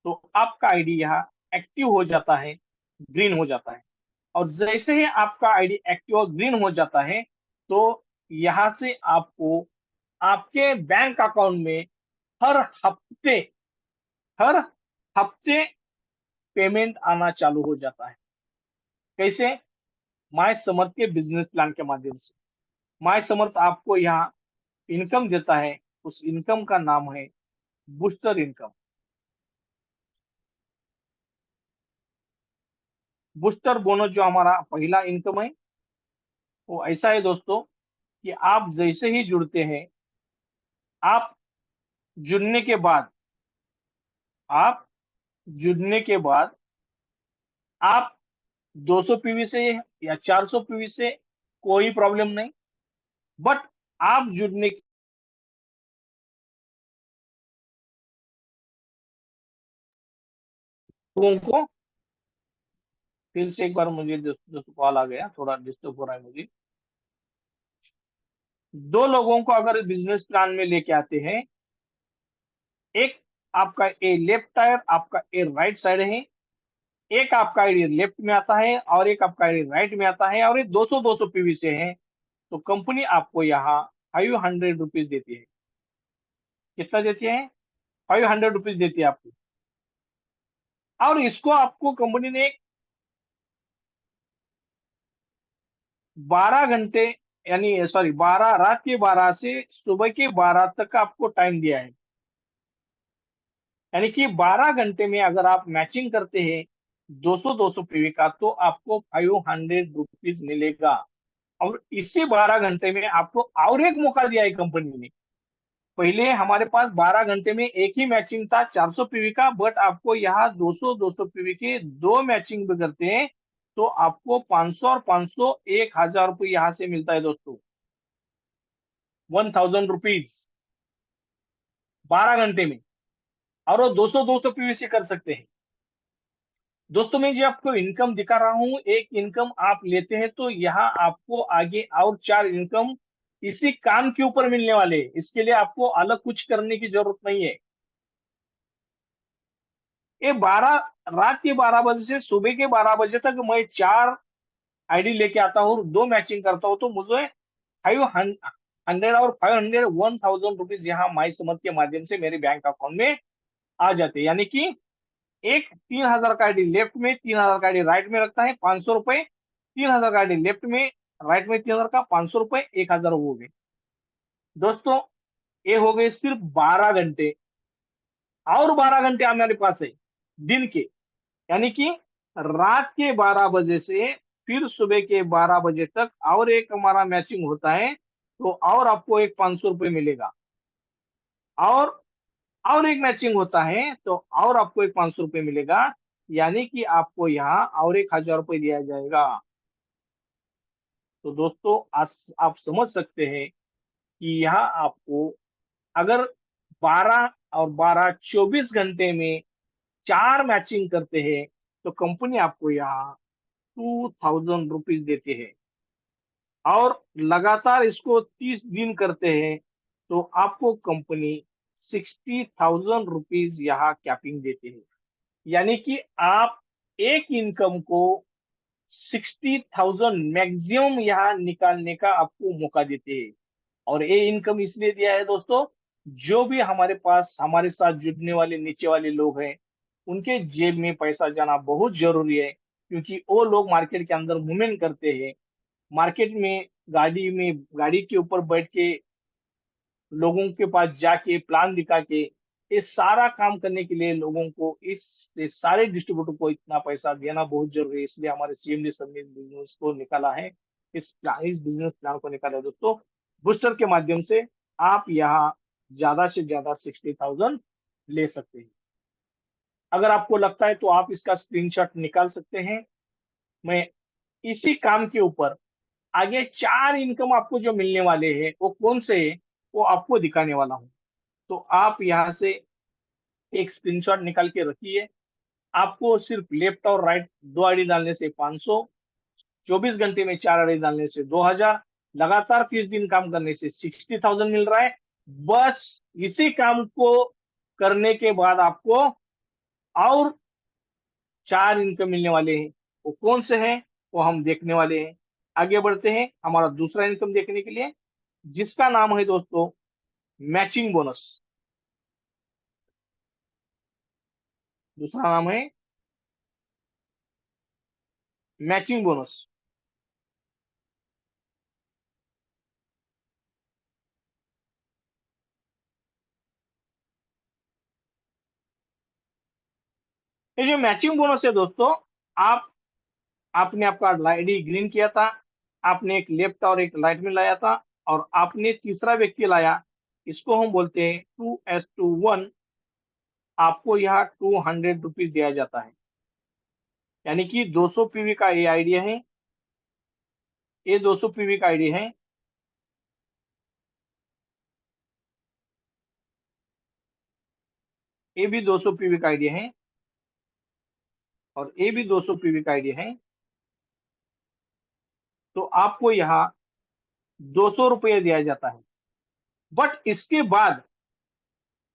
तो आपका आईडी यहाँ एक्टिव हो जाता है, ग्रीन हो जाता है। और जैसे ही आपका आईडी एक्टिव और ग्रीन हो जाता है तो यहाँ से आपको आपके बैंक अकाउंट में हर हफ्ते हर हफ्ते पेमेंट आना चालू हो जाता है। कैसे? माय समर्थ के बिजनेस प्लान के माध्यम से। माय समर्थ आपको यहाँ इनकम देता है, उस इनकम का नाम है बूस्टर इनकम। बूस्टर बोनस जो हमारा पहला इनकम है वो ऐसा है दोस्तों कि आप जैसे ही जुड़ते हैं, आप जुड़ने के बाद आप जुड़ने के बाद आप 200 पीवी से या 400 पीवी से कोई प्रॉब्लम नहीं, बट आप जुड़ने के लोगों को, फिर से एक बार मुझे दोस्तों कॉल आ गया, थोड़ा डिस्टर्ब हो रहा है मुझे। 2 लोगों को अगर बिजनेस प्लान में लेके आते हैं, एक आपका ए लेफ्ट टायर, आपका ए राइट साइड है, एक आपका आईडी लेफ्ट में आता है और एक आपका आईडी राइट में आता है, और ये 200 पीवी से है, तो कंपनी आपको यहाँ 500 रुपीज देती है। कितना देती है? 500 रुपीज देती है आपको। और इसको आपको कंपनी ने 12 घंटे, यानी सॉरी 12, रात के 12 से सुबह के 12 तक आपको टाइम दिया है, यानी कि 12 घंटे में अगर आप मैचिंग करते हैं 200 पीवी का तो आपको 500 रुपीज मिलेगा। और इसी 12 घंटे में आपको और एक मौका दिया है कंपनी ने। पहले हमारे पास 12 घंटे में एक ही मैचिंग था 400 पीवी का, बट आपको यहाँ 200 पीवी के 2 मैचिंग भी करते हैं तो आपको 500 और 500 1,000 रुपये यहाँ से मिलता है दोस्तों। 1,000 रुपीज 12 घंटे में, और वो 200 पीवी से कर सकते हैं। दोस्तों मैं जो आपको इनकम दिखा रहा हूँ, एक इनकम आप लेते हैं तो यहाँ आपको आगे और 4 इनकम इसी काम के ऊपर मिलने वाले हैं। इसके लिए आपको अलग कुछ करने की जरूरत नहीं है। ये 12, रात के 12 बजे से सुबह के 12 बजे तक मैं 4 आईडी लेके आता हूँ, 2 मैचिंग करता हूँ, तो मुझे 500 और 500 1,000 रुपीज यहाँ माई समझ के माध्यम से मेरे बैंक अकाउंट में आ जाते हैं। यानी कि एक 3,000 का आईडी लेफ्ट में, 3,000 का आईडी राइट में रखता है 500 रुपए, 3,000 का आईडी लेफ्ट में, राइट में 3,000 का 500 रुपए, 1,000 हो गए दोस्तों। ये हो गए सिर्फ 12 घंटे, और 12 घंटे हमारे पास है दिन के, यानी कि रात के 12 बजे से फिर सुबह के 12 बजे तक और एक हमारा मैचिंग होता है तो और आपको एक 500 रुपये मिलेगा। और और एक मैचिंग होता है तो और आपको एक 500 रुपये मिलेगा, यानी कि आपको यहाँ और 1,000 रुपये दिया जाएगा। तो दोस्तों आप समझ सकते हैं कि यहाँ आपको अगर 12 और 12 24 घंटे में 4 मैचिंग करते हैं तो कंपनी आपको यहाँ 2,000 रुपीज देते हैं। और लगातार इसको 30 दिन करते हैं तो आपको कंपनी 60,000 रुपीज यहाँ कैपिंग देते हैं। यानी कि आप एक इनकम को 60,000 मैक्सिमम यहाँ निकालने का आपको मौका देते हैं। और ये इनकम इसलिए दिया है दोस्तों, जो भी हमारे पास हमारे साथ जुड़ने वाले नीचे वाले लोग हैं, उनके जेब में पैसा जाना बहुत जरूरी है, क्योंकि वो लोग मार्केट के अंदर मूवमेंट करते हैं। मार्केट में गाड़ी के ऊपर बैठ के लोगों के पास जाके प्लान दिखा के ये सारा काम करने के लिए लोगों को इस सारे डिस्ट्रीब्यूटर को इतना पैसा देना बहुत जरूरी है। इसलिए हमारे सीएमडी सर ने इस बिजनेस को निकाला है, इस बिजनेस प्लान को निकाला है दोस्तों। बूस्टर के माध्यम से आप यहाँ ज्यादा से ज्यादा 60,000 ले सकते हैं। अगर आपको लगता है तो आप इसका स्क्रीनशॉट निकाल सकते हैं। मैं इसी काम के ऊपर आगे 4 इनकम आपको जो मिलने वाले हैं वो कौन से है वो आपको दिखाने वाला हूँ। तो आप यहाँ से एक स्क्रीनशॉट निकाल के रखिए। आपको सिर्फ लेफ्ट और राइट 2 आईडी डालने से 500, 24 घंटे में 4 आईडी डालने से 2,000, लगातार 30 दिन काम करने से 60,000 मिल रहा है। बस इसी काम को करने के बाद आपको और 4 इनकम मिलने वाले हैं। वो कौन से हैं वो हम देखने वाले हैं। आगे बढ़ते हैं हमारा दूसरा इनकम देखने के लिए, जिसका नाम है दोस्तों मैचिंग बोनस। दूसरा नाम है मैचिंग बोनस। ये जो मैचिंग बोनस है दोस्तों, आप आपने आपका आईडी ग्रीन किया था, आपने एक लेफ्ट और एक राइट में लाया था, और आपने तीसरा व्यक्ति लाया, इसको हम बोलते हैं 2S21। आपको यहाँ 200 रुपीज दिया जाता है। यानी कि 200 पीवी का ये आइडिया है, ये 200 पीवी का आइडिया है। ये भी 200 पीवी का आइडिया है, और ये भी 200 पीवी का आइडिया है। तो आपको यहाँ 200 रुपये दिया जाता है। बट इसके बाद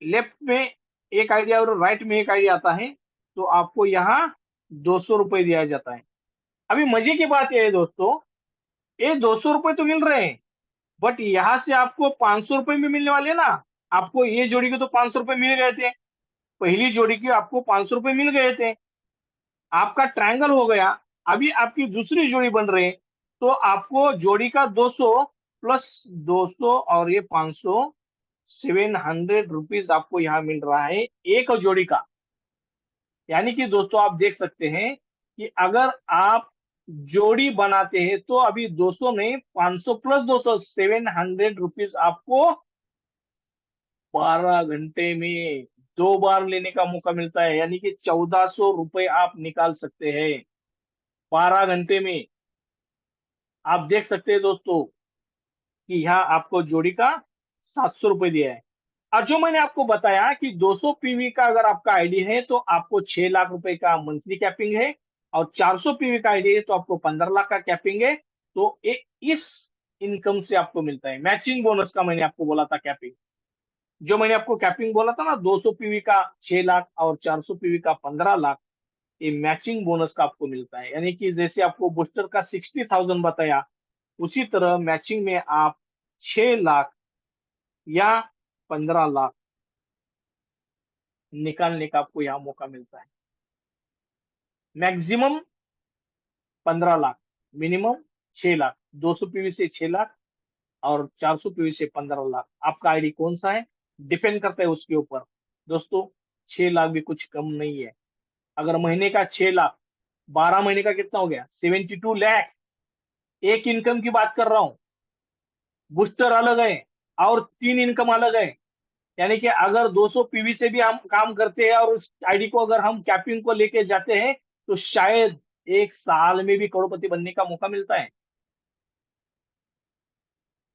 लेफ्ट में एक आइडिया और राइट में एक आइडिया आता है, तो आपको यहाँ 200 रुपये दिया जाता है। अभी मजे की बात यह है दोस्तों, ये 200 रुपये तो मिल रहे हैं, बट यहाँ से आपको 500 रुपये भी मिलने वाले हैं ना। आपको ये जोड़ी के तो 500 रुपये मिल गए थे, पहली जोड़ी के आपको 500 रुपये मिल गए थे, आपका ट्रायंगल हो गया। अभी आपकी दूसरी जोड़ी बन रही है, तो आपको जोड़ी का 200 प्लस 200 और ये 500, 700 रुपीज आपको यहाँ मिल रहा है एक जोड़ी का। यानी कि दोस्तों आप देख सकते हैं कि अगर आप जोड़ी बनाते हैं तो अभी 200 नहीं, 500 प्लस 200, 700 रुपीज आपको 12 घंटे में 2 बार लेने का मौका मिलता है। यानी कि 1,400 रुपये आप निकाल सकते हैं 12 घंटे में। आप देख सकते हैं दोस्तों कि यहाँ आपको जोड़ी का 700 रुपये दिया है। और जो मैंने आपको बताया कि 200 पीवी का अगर आपका आईडी है तो आपको 6 लाख रुपए का मंथली कैपिंग है, और 400 पीवी का आईडी है तो आपको 15 लाख का कैपिंग है। तो इस इनकम से आपको मिलता है मैचिंग बोनस का। मैंने आपको बोला था कैपिंग, जो मैंने आपको कैपिंग बोला था ना, 200 पीवी का 6 लाख और 400 पीवी का 15 लाख, ये मैचिंग बोनस का आपको मिलता है। यानी कि जैसे आपको बूस्टर का 60,000 बताया, उसी तरह मैचिंग में आप 6 लाख या 15 लाख निकालने का आपको यहाँ मौका मिलता है। Maximum 15 lakh, minimum 6 lakh. 200 PV से 6 लाख और 400 पीवी से 15 लाख। आपका आईडी कौन सा है डिपेंड करता है उसके ऊपर। दोस्तों 6 लाख भी कुछ कम नहीं है। अगर महीने का 6 लाख, 12 महीने का कितना हो गया, 72 लाख। एक इनकम की बात कर रहा हूँ, बूस्टर अलग है और 3 इनकम अलग है। यानी कि अगर 200 पीवी से भी हम काम करते हैं और उस आईडी को अगर हम कैपिंग को लेके जाते हैं, तो शायद एक साल में भी करोड़पति बनने का मौका मिलता है।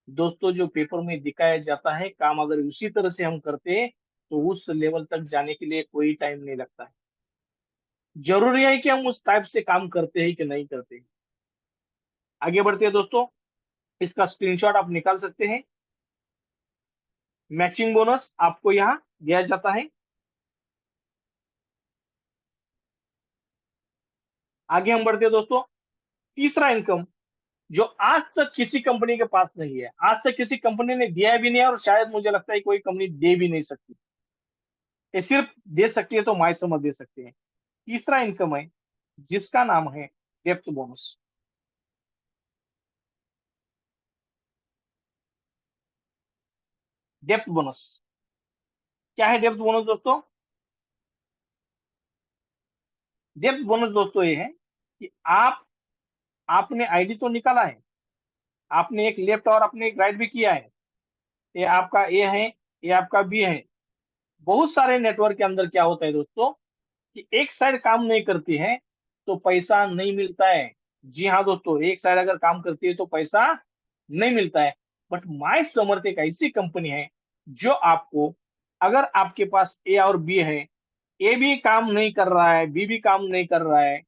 दोस्तों जो पेपर में दिखाया जाता है काम, अगर उसी तरह से हम करते हैं तो उस लेवल तक जाने के लिए कोई टाइम नहीं लगता है। जरूरी है कि हम उस टाइप से काम करते हैं कि नहीं करते हैं। आगे बढ़ते हैं दोस्तों। इसका स्क्रीनशॉट आप निकाल सकते हैं। मैचिंग बोनस आपको यहाँ दिया जाता है। आगे हम बढ़ते हैं दोस्तों। तीसरा इनकम जो आज तक किसी कंपनी के पास नहीं है, आज तक किसी कंपनी ने दिया भी नहीं है, और शायद मुझे लगता है कोई कंपनी दे भी नहीं सकती। ये सिर्फ दे सकती है तो माई समझ दे सकते हैं। तीसरा इनकम है जिसका नाम है डेप्थ बोनस। डेप्थ बोनस क्या है? डेप्थ बोनस दोस्तों, डेप्थ बोनस दोस्तों ये है कि आपने आईडी तो निकाला है, आपने एक लेफ्ट और आपने एक राइट भी किया है। ये आपका ए है, ये आपका बी है। बहुत सारे नेटवर्क के अंदर क्या होता है दोस्तों कि एक साइड काम नहीं करती है तो पैसा नहीं मिलता है। जी हाँ दोस्तों, एक साइड अगर काम करती है तो पैसा नहीं मिलता है। बट माय समर्थ एक ऐसी कंपनी है जो आपको, अगर आपके पास ए और बी है, ए भी काम नहीं कर रहा है, बी भी काम नहीं कर रहा है,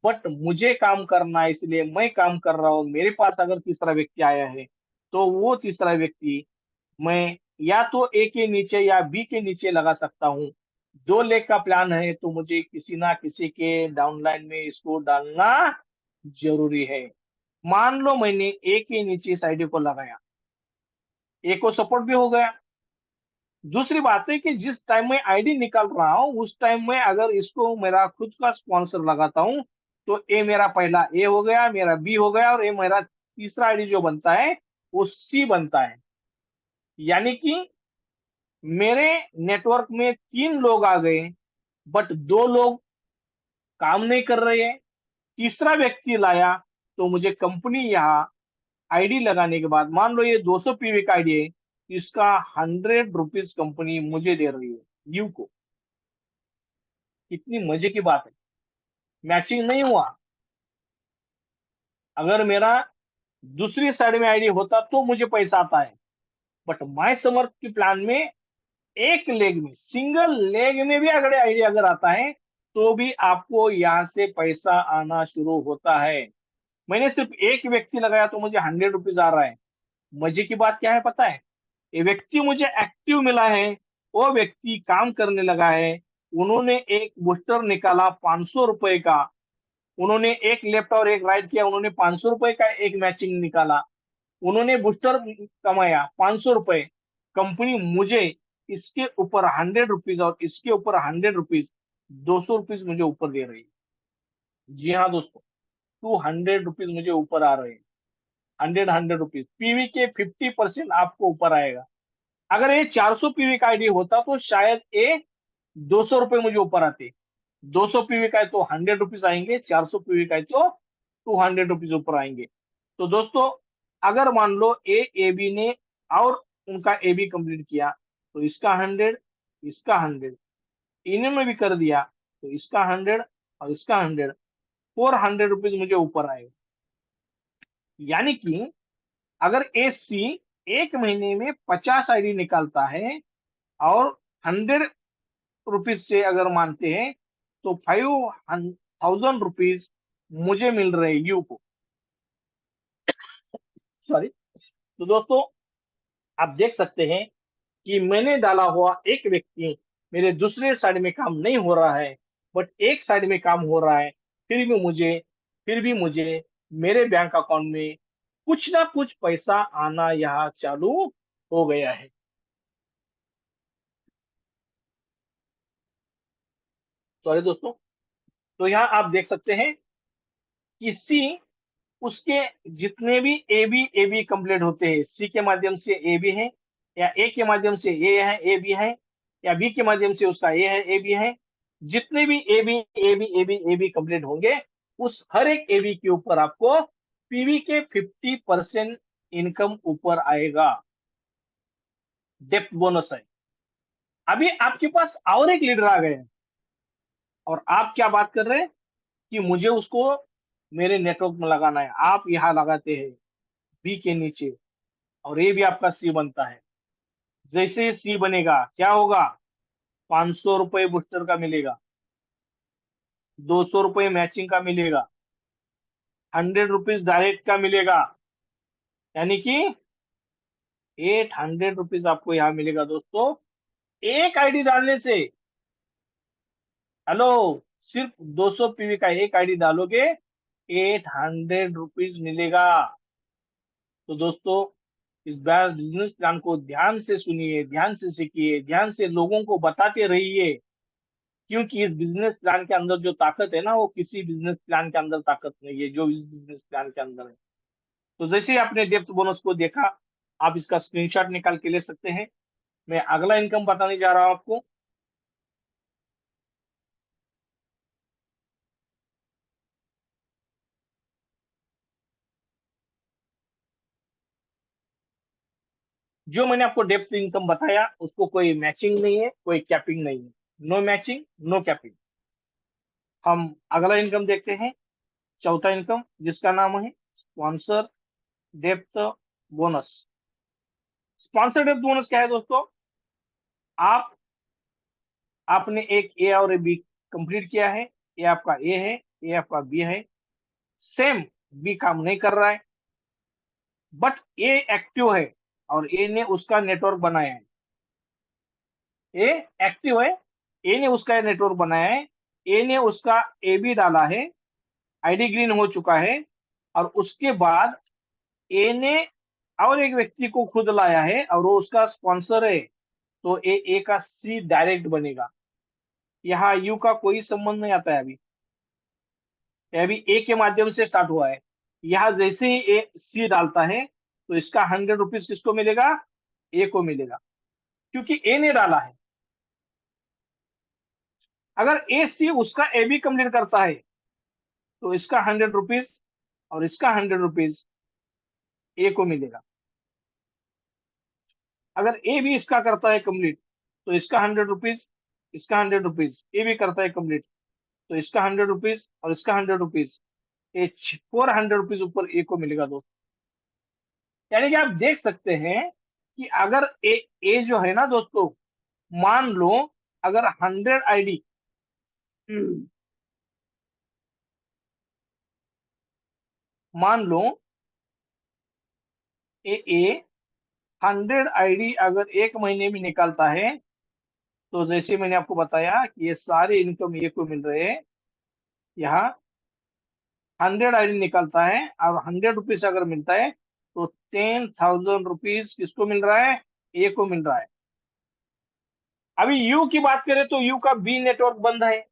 बट मुझे काम करना है इसलिए मैं काम कर रहा हूँ, मेरे पास अगर तीसरा व्यक्ति आया है तो वो तीसरा व्यक्ति मैं या तो ए के नीचे या बी के नीचे लगा सकता हूँ। 2 लाख का प्लान है तो मुझे किसी ना किसी के डाउनलाइन में इसको डालना जरूरी है। मान लो मैंने ए के नीचे इस आईडी को लगाया, ए को सपोर्ट भी हो गया। दूसरी बात है कि जिस टाइम में आईडी निकाल रहा हूँ उस टाइम में अगर इसको मेरा खुद का स्पॉन्सर लगाता हूँ तो ए मेरा पहला ए हो गया, मेरा बी हो गया, और ए मेरा तीसरा आईडी जो बनता है वो सी बनता है। यानी कि मेरे नेटवर्क में 3 लोग आ गए, बट 2 लोग काम नहीं कर रहे हैं। तीसरा व्यक्ति लाया तो मुझे कंपनी यहाँ आईडी लगाने के बाद, मान लो ये 200 पीवी का आईडी है, इसका 100 रुपीज कंपनी मुझे दे रही है, यू को। कितनी मजे की बात है। मैचिंग नहीं हुआ। अगर मेरा दूसरी साइड में आईडी होता तो मुझे पैसा आता है, बट माय समर्थ के प्लान में एक लेग में, सिंगल लेग में भी अगर आईडी अगर आता है तो भी आपको यहाँ से पैसा आना शुरू होता है। मैंने सिर्फ एक व्यक्ति लगाया तो मुझे 100 रुपीज आ रहा है। मजे की बात क्या है पता है? ये व्यक्ति मुझे एक्टिव मिला है, वो व्यक्ति काम करने लगा है। उन्होंने एक बूस्टर निकाला 500 रुपए का, उन्होंने एक लेफ्ट और एक राइट किया, उन्होंने 500 रुपए का एक मैचिंग निकाला, उन्होंने बूस्टर कमाया 500 रुपए। कंपनी मुझे इसके ऊपर 100 रुपीज और इसके ऊपर 100 रुपीज, 200 रुपीज मुझे ऊपर दे रही है। जी हाँ दोस्तों, 200 रुपीज मुझे ऊपर आ रहे हैं। 100 रुपीज पीवी के 50% आपको ऊपर आएगा। अगर ये 400 पीवी का आईडी होता तो शायद ये 200 रुपए मुझे ऊपर आते। 200 पीवी का है तो 100 रुपीज आएंगे, 400 पीवी का है तो 200 रुपीज ऊपर आएंगे। तो दोस्तों, अगर मान लो ए बी ने और उनका ए बी कंप्लीट किया तो इसका 100, इसका 100, इन्होंने भी कर दिया तो इसका 100 और इसका 100, 400 रुपीज मुझे ऊपर आएगा। यानी कि अगर ए सी एक महीने में 50 आईडी निकालता है और 100 रुपीज से अगर मानते हैं तो 5,000 रुपीज मुझे मिल रहे यू को। सॉरी। तो दोस्तों, आप देख सकते हैं कि मैंने डाला हुआ एक व्यक्ति मेरे दूसरे साइड में काम नहीं हो रहा है, बट एक साइड में काम हो रहा है। फिर भी मुझे मेरे बैंक अकाउंट में कुछ ना कुछ पैसा आना यहाँ चालू हो गया है। सॉरी दोस्तों। तो यहाँ आप देख सकते हैं कि सी, उसके जितने भी ए बी कंप्लीट होते हैं, सी के माध्यम से ए बी है, या ए के माध्यम से ए है, ए बी है, या बी के माध्यम से उसका ए है, ए बी है, जितने भी ए बी कंप्लीट होंगे, उस हर एक ए बी के ऊपर आपको पीवी के 50% इनकम ऊपर आएगा। डेप्थ बोनस है। अभी आपके पास और एक लीडर आ गए हैं और आप क्या बात कर रहे हैं कि मुझे उसको मेरे नेटवर्क में लगाना है। आप यहाँ लगाते हैं बी के नीचे और ये भी आपका सी बनता है। जैसे ही सी बनेगा क्या होगा? 500 रुपए बूस्टर का मिलेगा, 200 रुपए मैचिंग का मिलेगा, 100 रुपीज डायरेक्ट का मिलेगा, यानी कि 800 रुपीज आपको यहाँ मिलेगा दोस्तों, एक आईडी डालने से। हेलो, सिर्फ 200 पीवी का एक आईडी डालोगे, 800 रुपीज मिलेगा। तो दोस्तों, इस बार बिजनेस प्लान को ध्यान से सुनिए, ध्यान से सीखिए, ध्यान से लोगों को बताते रहिए, क्योंकि इस बिजनेस प्लान के अंदर जो ताकत है ना, वो किसी बिजनेस प्लान के अंदर ताकत नहीं है जो इस बिजनेस प्लान के अंदर है। तो जैसे ही आपने डेप्थ बोनस को देखा, आप इसका स्क्रीनशॉट निकाल के ले सकते हैं। मैं अगला इनकम बताने जा रहा हूं आपको। जो मैंने आपको डेप्थ इनकम बताया, उसको कोई मैचिंग नहीं है, कोई कैपिंग नहीं है। No matching, no capping. हम अगला इनकम देखते हैं, चौथा इनकम, जिसका नाम है sponsor depth bonus. Sponsor depth bonus क्या है दोस्तों? आप आपने एक ए और ए बी कंप्लीट किया है। ए आपका ए है, ए आपका बी है। सेम बी काम नहीं कर रहा है, बट ए एक्टिव है और ए ने उसका नेटवर्क बनाया है। ए एक्टिव है, ए ने उसका नेटवर्क बनाया है, ए ने उसका ए बी डाला है, आईडी ग्रीन हो चुका है, और उसके बाद ए ने और एक व्यक्ति को खुद लाया है और वो उसका स्पॉन्सर है। तो ए का सी डायरेक्ट बनेगा। यहाँ यू का कोई संबंध नहीं आता है अभी। ये अभी ए के माध्यम से स्टार्ट हुआ है। यहाँ जैसे ही ए सी डालता है, तो इसका 100 रुपीज किसको मिलेगा? ए को मिलेगा, क्योंकि ए ने डाला है। अगर ए सी उसका ए भी कंप्लीट करता है, तो इसका 100 रुपीज और इसका 100 रुपीज ए को मिलेगा। अगर ए भी इसका करता है कंप्लीट, तो इसका 100 रुपीज, इसका 100 रुपीज, ए भी करता है कंप्लीट, तो इसका 100 रुपीज और इसका 100 रुपीज, ये 400 रुपीज ऊपर ए को मिलेगा दोस्तों। यानी कि आप देख सकते हैं कि अगर ए जो है ना दोस्तों, मान लो अगर 100 आईडी, मान लो ए 100 आईडी अगर एक महीने में निकालता है, तो जैसे मैंने आपको बताया कि ये सारे इनकम ए को मिल रहे हैं। यहाँ 100 आईडी निकलता है और 100 रुपीज अगर मिलता है, तो 10,000 रुपीज किसको मिल रहा है? ए को मिल रहा है। अभी यू की बात करें तो यू का बी नेटवर्क बंद है,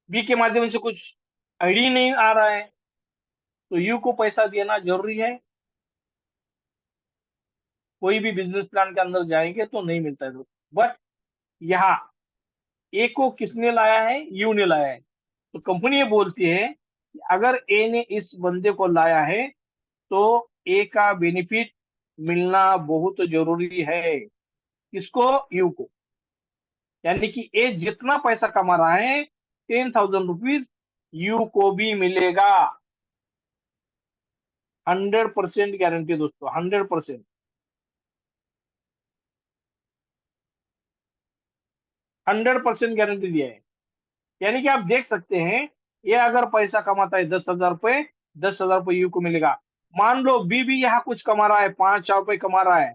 बी के माध्यम से कुछ आईडी नहीं आ रहा है, तो यू को पैसा देना जरूरी है। कोई भी बिजनेस प्लान के अंदर जाएंगे तो नहीं मिलता है दोस्तों। बट यहाँ ए को किसने लाया है? यू ने लाया है। तो कंपनी ये बोलती है कि अगर ए ने इस बंदे को लाया है, तो ए का बेनिफिट मिलना बहुत जरूरी है। किसको? यू को। यानी कि ए जितना पैसा कमा रहा है, 10,000 रुपीज यू को भी मिलेगा। 100% गारंटी दोस्तों, 100%। 100% गारंटी दिया है। यानी कि आप देख सकते हैं, ये अगर पैसा कमाता है 10,000 रुपये, 10,000 रुपये यू को मिलेगा। मान लो बी भी यहाँ कुछ कमा रहा है, 5,000 रुपये कमा रहा है,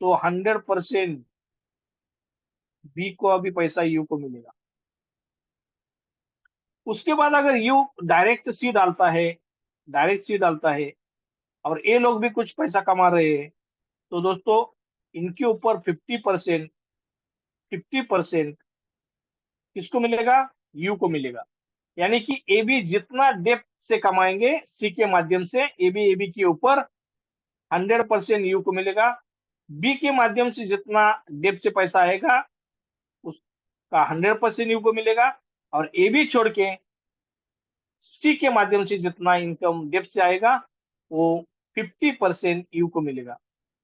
तो 100% बी को अभी पैसा यू को मिलेगा। उसके बाद अगर यू डायरेक्ट सी डालता है, डायरेक्ट सी डालता है, और ये लोग भी कुछ पैसा कमा रहे हैं, तो दोस्तों इनके ऊपर 50%, 50% किसको मिलेगा? यू को मिलेगा। यानी कि ए बी जितना डेप्थ से कमाएंगे सी के माध्यम से, ए बी के ऊपर 100% यू को मिलेगा। बी के माध्यम से जितना डेप्थ से पैसा आएगा, उसका 100% यू को मिलेगा। और ए बी छोड़ के सी के माध्यम से जितना इनकम डेप्थ से आएगा, वो 50% यू को मिलेगा।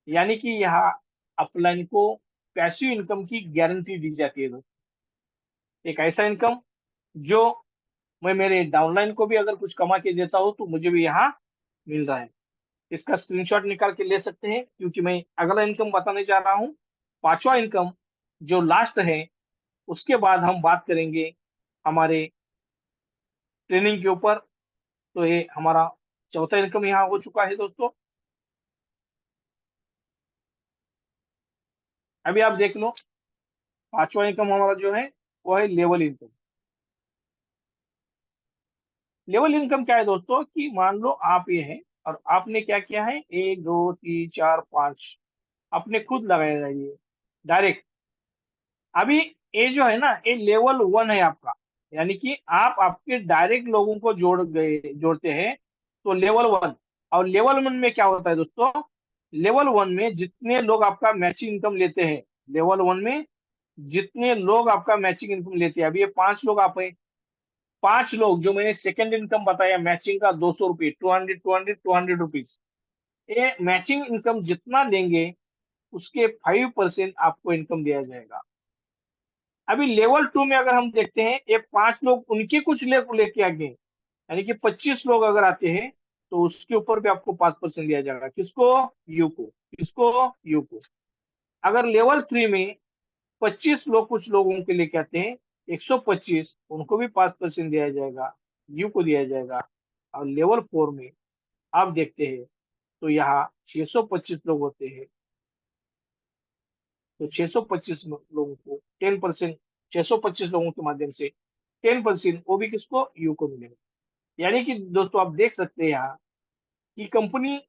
यानी कि यहाँ अपलाइन को पैसिव इनकम की गारंटी दी जाती है दोस्तों। एक ऐसा इनकम जो मैं मेरे डाउनलाइन को भी अगर कुछ कमा के देता हूँ, तो मुझे भी यहाँ मिल रहा है। इसका स्क्रीनशॉट निकाल के ले सकते हैं, क्योंकि मैं अगला इनकम बताने जा रहा हूँ, पांचवा इनकम, जो लास्ट है। उसके बाद हम बात करेंगे हमारे ट्रेनिंग के ऊपर। तो ये हमारा चौथा इनकम यहाँ हो चुका है दोस्तों। अभी आप देख लो, पांचवा इनकम हमारा जो है वो है लेवल इनकम। लेवल इनकम क्या है दोस्तों, कि मान लो आप ये है और आपने क्या किया है, 1 2 3 4 5 आपने खुद लगाया है ये डायरेक्ट। अभी ये जो है ना, ये लेवल 1 है आपका, यानी कि आप आपके डायरेक्ट लोगों को जोड़ते हैं, तो लेवल 1। और लेवल 1 में क्या होता है दोस्तों, लेवल 1 में जितने लोग आपका मैचिंग इनकम लेते हैं, लेवल 1 में जितने लोग आपका मैचिंग इनकम लेते हैं, अभी ये 5 लोग आप हैं, 5 लोग जो मैंने सेकंड इनकम बताया मैचिंग का, 200 रुपये, 200 ये मैचिंग इनकम जितना देंगे उसके 5% आपको इनकम दिया जाएगा। अभी लेवल 2 में अगर हम देखते हैं, ये 5 लोग उनके कुछ लेके आ गए, यानी कि 25 लोग अगर आते हैं, तो उसके ऊपर भी आपको 5% दिया जाएगा। किसको? यू को। किसको? यू को। अगर लेवल 3 में 25 लोग कुछ लोगों के लेके आते हैं, 125, उनको भी 5% दिया जाएगा, यू को दिया जाएगा। और लेवल 4 में आप देखते हैं, तो यहाँ 625 लोग होते हैं, तो 625 लोगों को 10%, 625 लोगों के माध्यम से 10% वो भी किसको? यू को मिलेगा। यानी कि दोस्तों आप देख सकते हैं यहाँ कि कंपनी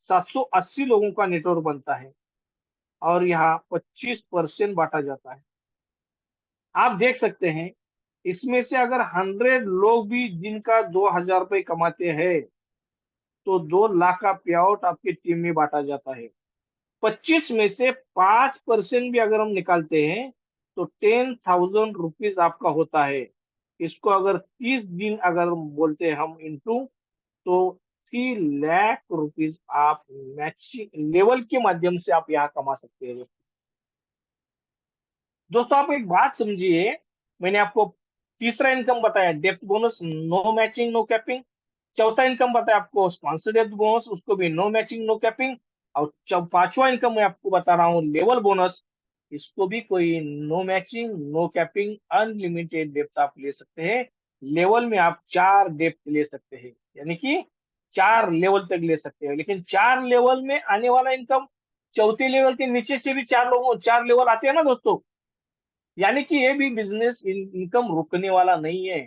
780 लोगों का नेटवर्क बनता है और यहाँ 25% बांटा जाता है। आप देख सकते हैं, इसमें से अगर 100 लोग भी जिनका 2000 रुपये कमाते हैं, तो 2 लाख का पे आउट आपकी टीम में बांटा जाता है। 25 में से 5% भी अगर हम निकालते हैं, तो 10,000 रुपीज आपका होता है। इसको अगर 30 दिन अगर हम बोलते हैं हम इंटू, तो 3 लाख रुपीज आप मैचिंग लेवल के माध्यम से आप यहाँ कमा सकते हैं। दोस्तों आप एक बात समझिए, मैंने आपको तीसरा इनकम बताया depth bonus, no matching no capping. चौथा इनकम बताया आपको स्पॉन्सर डेप्थ बोनस, उसको भी नो मैचिंग नो कैपिंग। और पांचवा इनकम मैं आपको बता रहा हूँ लेवल बोनस, इसको भी कोई no matching no capping, unlimited depth आप ले सकते हैं। लेवल में आप 4 डेप्थ ले सकते हैं, यानी कि 4 लेवल तक ले सकते हैं। लेकिन 4 लेवल में आने वाला इनकम, चौथे लेवल के नीचे से भी 4 लेवल आते हैं ना दोस्तों, यानी कि ये भी बिजनेस इनकम रुकने वाला नहीं है।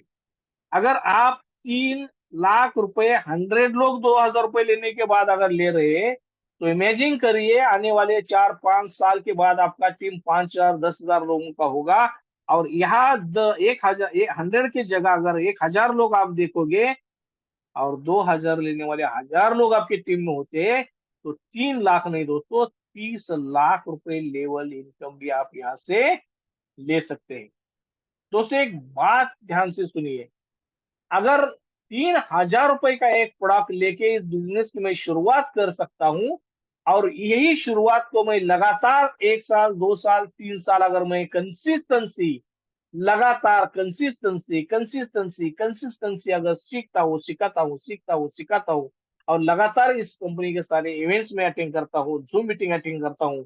अगर आप 3 लाख रुपए 100 लोग 2000 रुपए लेने के बाद अगर ले रहे हैं, तो इमेजिन करिए आने वाले 4 5 साल के बाद आपका टीम 5,000 10,000 लोगों का होगा। और यहाँ 1,000 100 की जगह अगर 1,000 लोग आप देखोगे, और 2,000 लेने वाले 1,000 लोग आपकी टीम में होते हैं, तो 3 लाख नहीं दोस्तों, 30 लाख रुपए लेवल इनकम भी आप यहाँ से ले सकते हैं। दोस्तों एक बात ध्यान से सुनिए, अगर 3,000 रुपए का एक प्रोडक्ट लेके इस बिजनेस की मैं शुरुआत कर सकता हूं, और यही शुरुआत को मैं लगातार 1 साल 2 साल 3 साल अगर मैं कंसिस्टेंसी, लगातार कंसिस्टेंसी कंसिस्टेंसी कंसिस्टेंसी अगर सीखता हूँ सिखाता हूँ सीखता हूँ सिखाता हूँ, और लगातार इस कंपनी के सारे इवेंट्स में अटेंड करता हूँ, जूम मीटिंग अटेंड करता हूँ,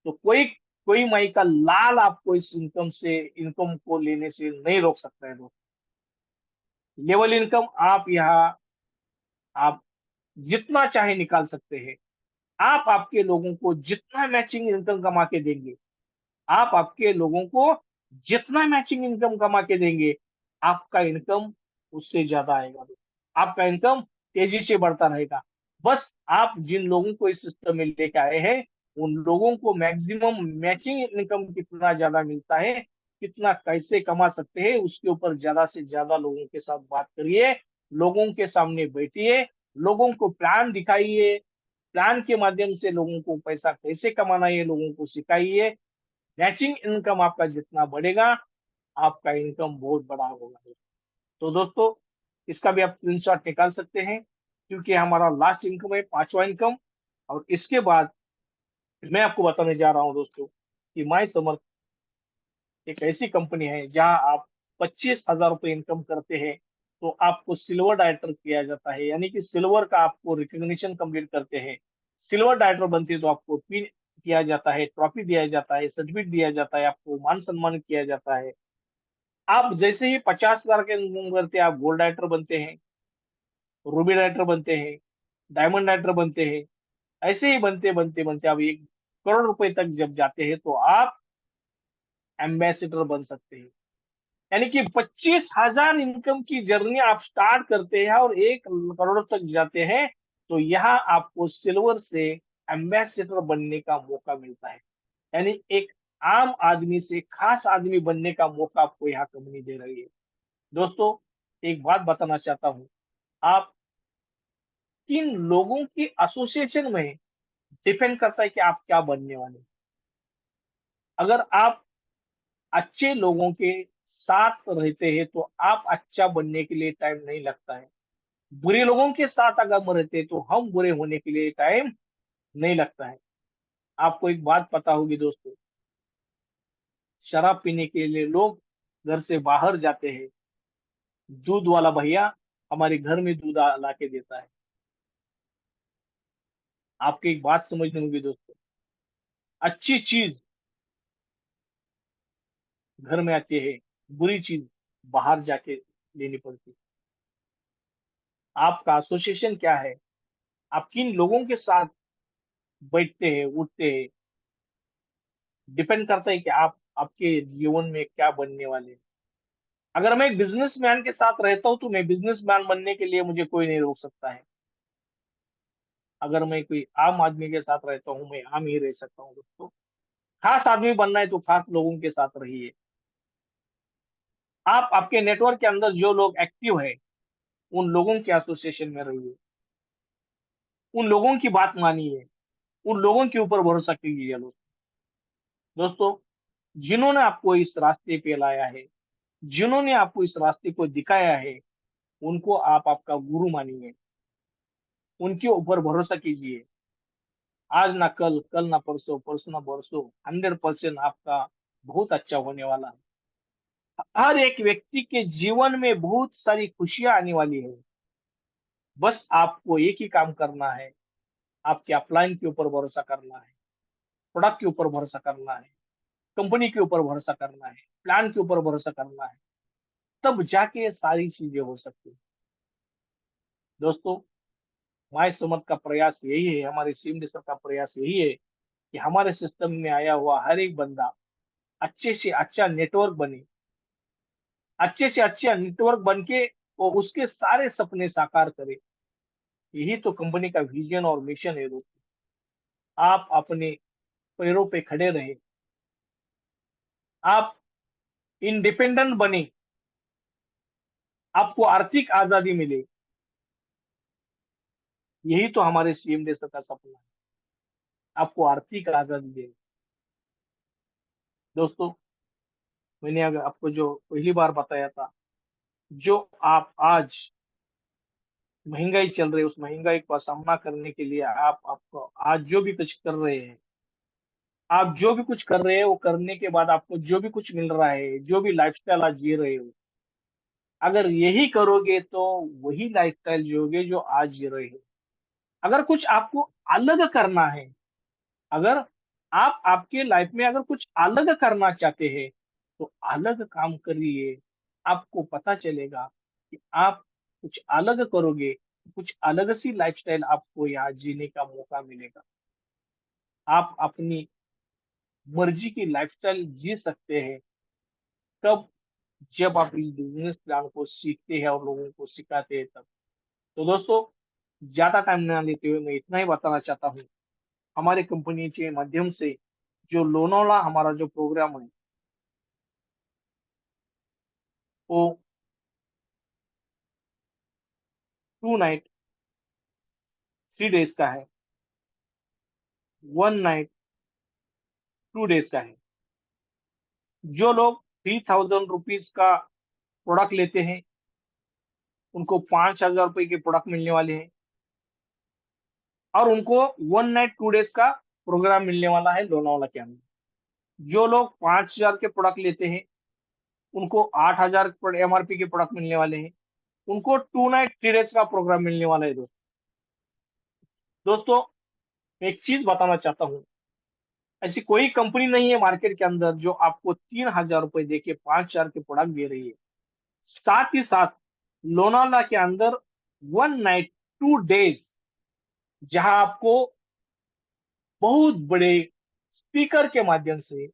तो कोई कोई माई का लाल आपको इस इनकम को लेने से नहीं रोक सकता है दोस्तों। लेवल इनकम आप यहाँ आप जितना चाहे निकाल सकते हैं। आप आपके लोगों को जितना मैचिंग इनकम कमा के देंगे, आप आपके लोगों को जितना मैचिंग इनकम कमा के देंगे, आपका इनकम उससे ज्यादा आएगा। आपका इनकम तेजी से बढ़ता रहेगा। बस आप जिन लोगों को इस सिस्टम में लेके आए हैं, उन लोगों को मैक्सिमम मैचिंग इनकम कितना ज्यादा मिलता है, कितना कैसे कमा सकते हैं, उसके ऊपर ज्यादा से ज्यादा लोगों के साथ बात करिए, लोगों के सामने बैठिए, लोगों को प्लान दिखाइए, प्लान के माध्यम से लोगों को पैसा कैसे कमाना है लोगों को सिखाइए। मैचिंग इनकम आपका जितना बढ़ेगा, आपका इनकम बहुत बड़ा होगा। तो दोस्तों इसका भी आप स्क्रीनशॉट निकाल सकते हैं, क्योंकि हमारा लास्ट इनकम है पांचवा इनकम। और इसके बाद मैं आपको बताने जा रहा हूं दोस्तों कि माई समर्थ एक ऐसी कंपनी है जहां आप 25,000 रुपये इनकम करते हैं, तो आपको सिल्वर डायरेक्टर किया जाता है, यानी कि सिल्वर का आपको रिकॉग्निशन कंप्लीट करते हैं। सिल्वर डायरेक्टर बनते हैं तो आपको पिन किया जाता है, ट्रॉफी दिया जाता है, सर्टिफिकेट दिया जाता है, आपको मान सम्मान किया जाता है। आप जैसे ही 50,000 के इनकम करते हैं, आप गोल्ड डायरेक्टर बनते हैं, रूबी डायरेक्टर बनते हैं, डायमंड राइटर बनते हैं, ऐसे ही बनते बनते बनते अब 1 करोड़ रुपए तक जब जाते हैं तो आप एम्बेसडर बन सकते हैं। यानी कि 25,000 इनकम की जर्नी आप स्टार्ट करते हैं और 1 करोड़ तक जाते हैं, तो यहाँ आपको सिल्वर से एम्बेसडर बनने का मौका मिलता है। यानी एक आम आदमी से खास आदमी बनने का मौका आपको यहाँ कंपनी दे रही है। दोस्तों, एक बात बताना चाहता हूँ, आप किन लोगों की एसोसिएशन में डिपेंड करता है कि आप क्या बनने वाले हैं। अगर आप अच्छे लोगों के साथ रहते हैं तो आप अच्छा बनने के लिए टाइम नहीं लगता है। बुरे लोगों के साथ अगर हम रहते हैं तो हम बुरे होने के लिए टाइम नहीं लगता है। आपको एक बात पता होगी दोस्तों, शराब पीने के लिए लोग घर से बाहर जाते हैं। दूध वाला भैया हमारे घर में दूध ला के देता है। आपकी एक बात समझनी होगी दोस्तों, अच्छी चीज घर में आती है, बुरी चीज बाहर जाके लेनी पड़ती है। आपका एसोसिएशन क्या है, आप किन लोगों के साथ बैठते हैं उठते हैं, डिपेंड करता है कि आप आपके जीवन में क्या बनने वाले हैं। अगर मैं एक बिजनेसमैन के साथ रहता हूं तो मैं बिजनेसमैन बनने के लिए मुझे कोई नहीं रोक सकता है। अगर मैं कोई आम आदमी के साथ रहता हूँ, मैं आम ही रह सकता हूँ दोस्तों। खास आदमी बनना है तो खास लोगों के साथ रहिए। आप आपके नेटवर्क के अंदर जो लोग एक्टिव है उन लोगों के एसोसिएशन में रहिए, उन लोगों की बात मानिए, उन लोगों के ऊपर भरोसा कीजिए दोस्तों। जिन्होंने आपको इस रास्ते पे लाया है, जिन्होंने आपको इस रास्ते को दिखाया है, उनको आप आपका गुरु मानिए, उनके ऊपर भरोसा कीजिए। आज ना कल, कल ना परसों, परसों ना परसों, 100% आपका बहुत अच्छा होने वाला है। हर एक व्यक्ति के जीवन में बहुत सारी खुशियां आने वाली है। बस आपको एक ही काम करना है, आपके अपलाइन के ऊपर भरोसा करना है, प्रोडक्ट के ऊपर भरोसा करना है, कंपनी के ऊपर भरोसा करना है, प्लान के ऊपर भरोसा करना है, तब जाके ये सारी चीजें हो सकती है। दोस्तों, माय समझ का प्रयास यही है, हमारे सीएमडी सर का प्रयास यही है कि हमारे सिस्टम में आया हुआ हर एक बंदा अच्छे से अच्छा नेटवर्क बने, अच्छे से अच्छा नेटवर्क बन के वो उसके सारे सपने साकार करे। यही तो कंपनी का विजन और मिशन है दोस्तों। आप अपने पैरों पे खड़े रहे, आप इंडिपेंडेंट बने, आपको आर्थिक आजादी मिले। यही तो हमारे सीएम सर का सपना है, आपको आर्थिक आजादी दे। दोस्तों, मैंने अगर आपको जो पहली बार बताया था, जो आप आज महंगाई चल रही है, उस महंगाई का सामना करने के लिए आप आपको आज जो भी कुछ कर रहे हैं, आप जो भी कुछ कर रहे हैं, वो करने के बाद आपको जो भी कुछ मिल रहा है, जो भी लाइफस्टाइल आज जी रहे हो, अगर यही करोगे तो वही लाइफस्टाइल जियोगे जो आज जी रहे हो। अगर कुछ आपको अलग करना है, अगर आप आपके लाइफ में अगर कुछ अलग करना चाहते हैं तो अलग काम करिए। आपको पता चलेगा कि आप कुछ अलग करोगे, कुछ अलग सी लाइफस्टाइल आपको यहाँ जीने का मौका मिलेगा। आप अपनी मर्जी की लाइफस्टाइल जी सकते हैं तब, जब आप इस बिजनेस प्लान को सीखते हैं और लोगों को सिखाते हैं तब। तो दोस्तों, ज्यादा टाइम ना लेते हुए मैं इतना ही बताना चाहता हूँ, हमारे कंपनी के माध्यम से जो लोनावाला हमारा जो प्रोग्राम है वो 2 नाइट 3 डेज का है, 1 नाइट 2 डेज का है। जो लोग 3,000 रुपीज का प्रोडक्ट लेते हैं उनको 5,000 रुपए के प्रोडक्ट मिलने वाले हैं, और उनको 1 नाइट 2 डेज का प्रोग्राम मिलने वाला है लोनावाला के अंदर। जो लोग 5,000 के प्रोडक्ट लेते हैं उनको 8,000 एमआरपी के प्रोडक्ट मिलने वाले हैं, उनको 2 नाइट 3 डेज का प्रोग्राम मिलने वाला है दोस्तों, एक चीज बताना चाहता हूँ, ऐसी कोई कंपनी नहीं है मार्केट के अंदर जो आपको 3,000 रुपए दे के 5,000 के प्रोडक्ट दे रही है। साथ ही साथ लोनावाला के अंदर 1 नाइट 2 डेज जहां आपको बहुत बड़े स्पीकर के माध्यम से,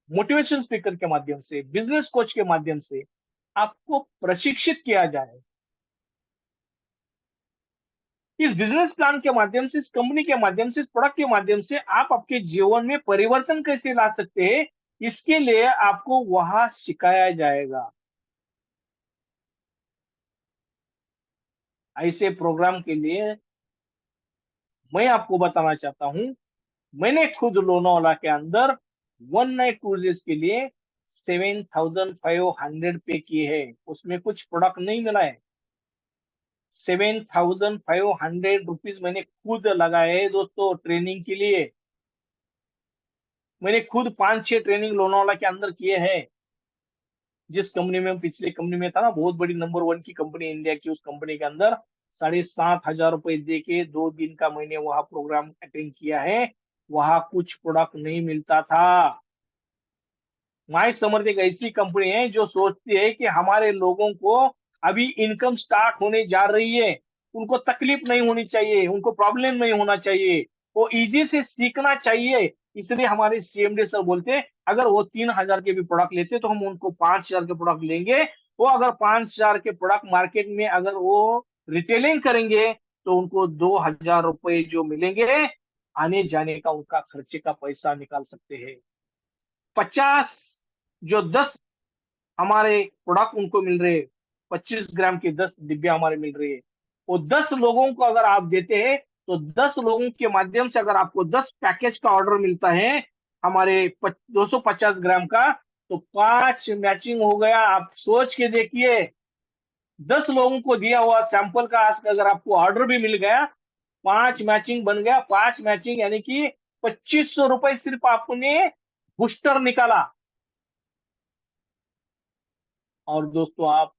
मोटिवेशन स्पीकर के माध्यम से, बिजनेस कोच के माध्यम से आपको प्रशिक्षित किया जाए। इस बिजनेस प्लान के माध्यम से, इस कंपनी के माध्यम से, इस प्रोडक्ट के माध्यम से आप आपके जीवन में परिवर्तन कैसे ला सकते हैं, इसके लिए आपको वहां सिखाया जाएगा। ऐसे प्रोग्राम के लिए मैं आपको बताना चाहता हूं, मैंने खुद लोनावाला के अंदर 1 नाइट क्रूजेस के लिए 7,500 पे किए हैं। उसमें कुछ प्रोडक्ट नहीं मिला है। 7,500 रुपीज मैंने खुद लगाए हैं दोस्तों ट्रेनिंग के लिए। मैंने खुद 5-6 ट्रेनिंग लोनावाला के अंदर किए हैं। जिस कंपनी में, पिछली कंपनी में था ना, बहुत बड़ी नंबर 1 की कंपनी इंडिया की, उस कंपनी के अंदर 7,500 रुपए दे के 2 दिन का मैंने वहां प्रोग्राम अटेंड किया है। वहां कुछ प्रोडक्ट नहीं मिलता था। माई समर्थ एक ऐसी कंपनी है जो सोचती है कि हमारे लोगों को अभी इनकम स्टार्ट होने जा रही है, उनको तकलीफ नहीं होनी चाहिए, उनको प्रॉब्लम नहीं होना चाहिए, वो इजी से सीखना चाहिए। इसलिए हमारे सीएमडी सर बोलते हैं अगर वो 3,000 के भी प्रोडक्ट लेते तो हम उनको 5,000 के प्रोडक्ट लेंगे। वो अगर 5,000 के प्रोडक्ट मार्केट में अगर वो रिटेलिंग करेंगे तो उनको 2,000 रुपए जो मिलेंगे, आने जाने का उनका खर्चे का पैसा निकाल सकते हैं। 50 जो 10 हमारे प्रोडक्ट उनको मिल रहे हैं, 25 ग्राम के 10 डिब्बे हमारे मिल रहे हैं, वो 10 लोगों को अगर आप देते हैं तो 10 लोगों के माध्यम से अगर आपको 10 पैकेज का ऑर्डर मिलता है हमारे 250 ग्राम का, तो 5 मैचिंग हो गया। आप सोच के देखिए, 10 लोगों को दिया हुआ सैंपल का आज अगर आपको ऑर्डर भी मिल गया, 5 मैचिंग बन गया। 5 मैचिंग यानी कि 2,500 रुपए सिर्फ आपने बूस्टर निकाला। और दोस्तों आप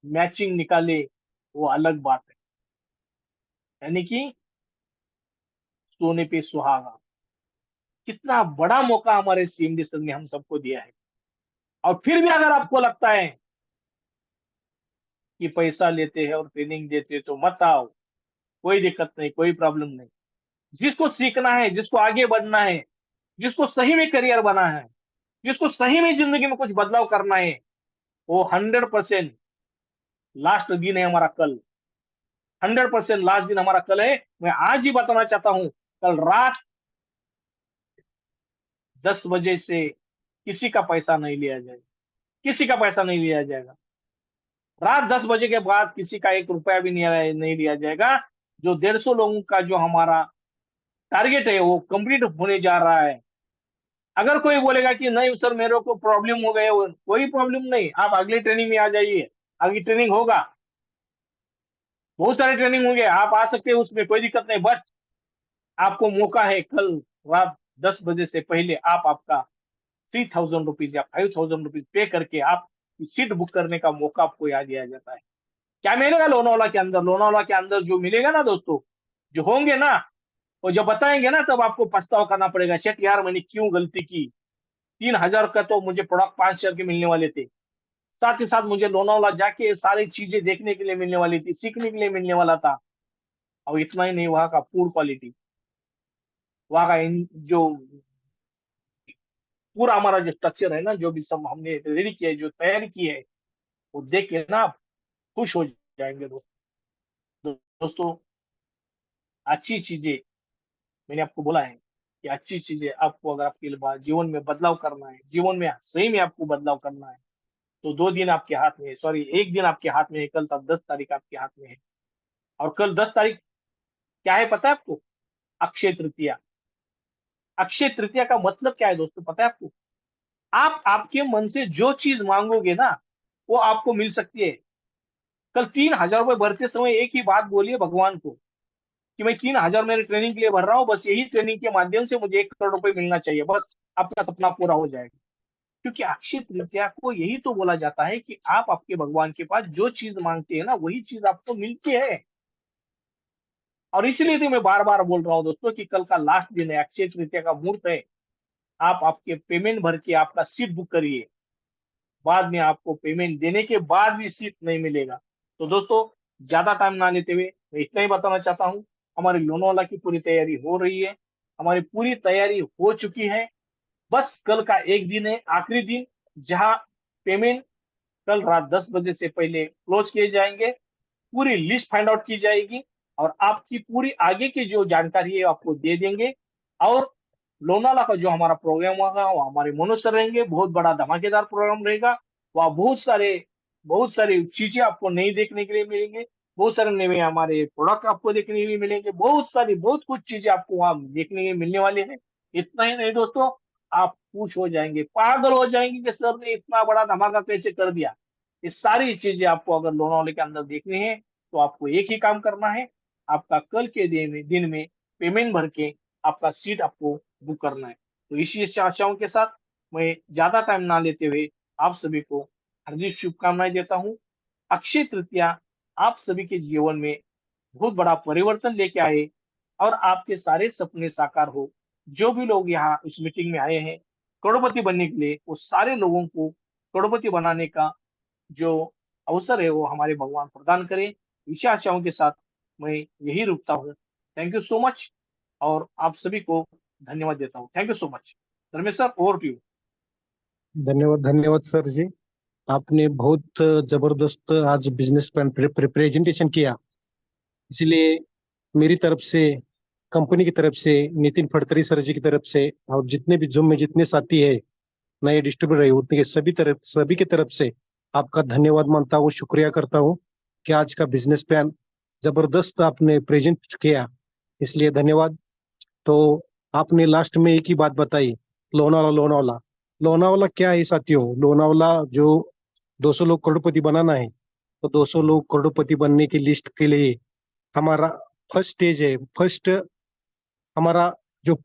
मैचिंग निकाले वो अलग बात है, यानी कि सोने पे सुहागा। कितना बड़ा मौका हमारे सीएमडी सर ने हम सबको दिया है। और फिर भी अगर आपको लगता है कि पैसा लेते हैं और ट्रेनिंग देते हैं तो मत आओ, कोई दिक्कत नहीं, कोई प्रॉब्लम नहीं। जिसको सीखना है, जिसको आगे बढ़ना है, जिसको सही में करियर बना है, जिसको सही में जिंदगी में कुछ बदलाव करना है, वो 100% लास्ट दिन है हमारा कल। 100% लास्ट दिन हमारा कल है। मैं आज ही बताना चाहता हूं, कल रात 10 बजे से किसी का पैसा नहीं लिया जाएगा, किसी का पैसा नहीं लिया जाएगा। रात 10 बजे के बाद किसी का 1 रुपया भी नहीं लिया जाएगा। जो 150 लोगों का जो हमारा टारगेट है वो कंप्लीट होने जा रहा है। अगर कोई बोलेगा कि नहीं सर मेरे को प्रॉब्लम हो गए, कोई प्रॉब्लम नहीं, आप अगली ट्रेनिंग में आ जाइए। अगली ट्रेनिंग होगा, बहुत सारे ट्रेनिंग होंगे, आप आ सकते हैं, उसमें कोई दिक्कत नहीं। बट आपको मौका है कल रात 10 बजे से पहले आप आपका 3,000 रुपीज या 5,000 रुपीज पे करके आप सीट बुक करने का मौका आपको यहाँ दिया जाता है। क्या मिलेगा लोनावाला के अंदर? लोनावाला के अंदर जो मिलेगा ना दोस्तों, जो होंगे ना, वो जब बताएंगे ना तब आपको पछतावा करना पड़ेगा, शेट यार मैंने क्यों गलती की। 3,000 का तो मुझे प्रोडक्ट 5,000 के मिलने वाले थे, साथ ही साथ मुझे लोनावाला जाके सारी चीजें देखने के लिए मिलने वाली थी, सीखने के लिए मिलने वाला था। और इतना ही नहीं, वहां का फूड क्वालिटी, वहां का जो पूरा हमारा जो स्ट्रक्चर है ना, जो भी सब हमने रेडी किया है, जो तैयारी की है, वो देख के ना आप खुश हो जाएंगे दोस्तों। अच्छी चीजें, मैंने आपको बोला है कि अच्छी चीजें आपको अगर आपके जीवन में बदलाव करना है, जीवन में सही में आपको बदलाव करना है, तो 2 दिन आपके हाथ में है, सॉरी 1 दिन आपके हाथ में है। कल तक 10 तारीख आपके हाथ में है। और कल 10 तारीख क्या है पता है आपको? अक्षय तृतीया। अक्षय तृतीया का मतलब क्या है दोस्तों, पता है आपको? आप आपके मन से जो चीज मांगोगे ना, वो आपको मिल सकती है। कल 3,000 रुपए भरते समय एक ही बात बोलिए भगवान को कि मैं 3,000 मेरे ट्रेनिंग के लिए भर रहा हूँ, बस यही ट्रेनिंग के माध्यम से मुझे 1 करोड़ रुपए मिलना चाहिए, बस आपका सपना पूरा हो जाएगा। क्योंकि अक्षय तृतीया को यही तो बोला जाता है कि आप आपके भगवान के पास जो चीज मांगते हैं ना, वही चीज आपको मिलती है। और इसलिए तो मैं बार बार बोल रहा हूँ दोस्तों कि कल का लास्ट दिन है, अक्षय तृतीया का मुहूर्त है। आप आपके पेमेंट भर के आपका सीट बुक करिए। बाद में आपको पेमेंट देने के बाद भी सीट नहीं मिलेगा। तो दोस्तों ज्यादा टाइम ना लेते हुए मैं इतना ही बताना चाहता हूँ, हमारी लोनावाला की पूरी तैयारी हो रही है, हमारी पूरी तैयारी हो चुकी है। बस कल का एक दिन है, आखिरी दिन, जहां पेमेंट कल रात 10 बजे से पहले क्लोज किए जाएंगे। पूरी लिस्ट फाइंड आउट की जाएगी और आपकी पूरी आगे की जो जानकारी है आपको दे देंगे। और लोनावाला का जो हमारा प्रोग्राम होगा वो हमारे मनोज सर रहेंगे, बहुत बड़ा धमाकेदार प्रोग्राम रहेगा। वहाँ बहुत सारी चीजें आपको नहीं देखने के लिए मिलेंगे, बहुत सारे नए हमारे प्रोडक्ट आपको देखने के लिए मिलेंगे, बहुत कुछ चीजें आपको वहाँ देखने के मिलने वाले हैं। इतना ही नहीं दोस्तों, आप खुश हो जाएंगे, पागल हो जाएंगे कि सर ने इतना बड़ा धमाका कैसे कर दिया। ये सारी चीजें आपको अगर लोनावाले के अंदर देखनी है तो आपको एक ही काम करना है, आपका कल के दिन में पेमेंट भर के आपका सीट आपको बुक करना है। तो इसी आशाओं के साथ मैं ज्यादा टाइम ना लेते हुए आप सभी को हार्दिक शुभकामनाएं देता हूँ। अक्षय तृतीया आप सभी के जीवन में बहुत बड़ा परिवर्तन लेके आए और आपके सारे सपने साकार हो। जो भी लोग यहाँ इस मीटिंग में आए हैं करोड़पति बनने के लिए, वो सारे लोगों को करोड़पति बनाने का जो अवसर है वो हमारे भगवान प्रदान करें। इसी आशाओं के साथ मैं यही रुकता हूँ। थैंक यू सो मच और आप सभी को धन्यवाद देता हूँ। Thank you so much. Dharmesh sir, over to you. धन्यवाद धन्यवाद सर जी। आपने बहुत जबरदस्त आज बिजनेस प्लान प्रेजेंटेशन किया, इसलिए मेरी तरफ से, कंपनी की तरफ से, नितिन फड़तरी सर जी की तरफ से और जितने भी जुम में जितने साथी है, नए डिस्ट्रीब्यूटर है, उनके सभी की तरफ से आपका धन्यवाद मानता हूँ, शुक्रिया करता हूँ कि आज का बिजनेस प्लान जबरदस्त आपने प्रेजेंट किया, इसलिए धन्यवाद। तो आपने लास्ट में एक ही बात बताई, लोनावाला लोनावाला लोनावाला क्या है साथियों? लोनावाला जो 200 लोग करोड़पति बनाना है, तो 200 लोग करोड़पति बनने की लिस्ट के लिए हमारा फर्स्ट स्टेज है, फर्स्ट हमारा जो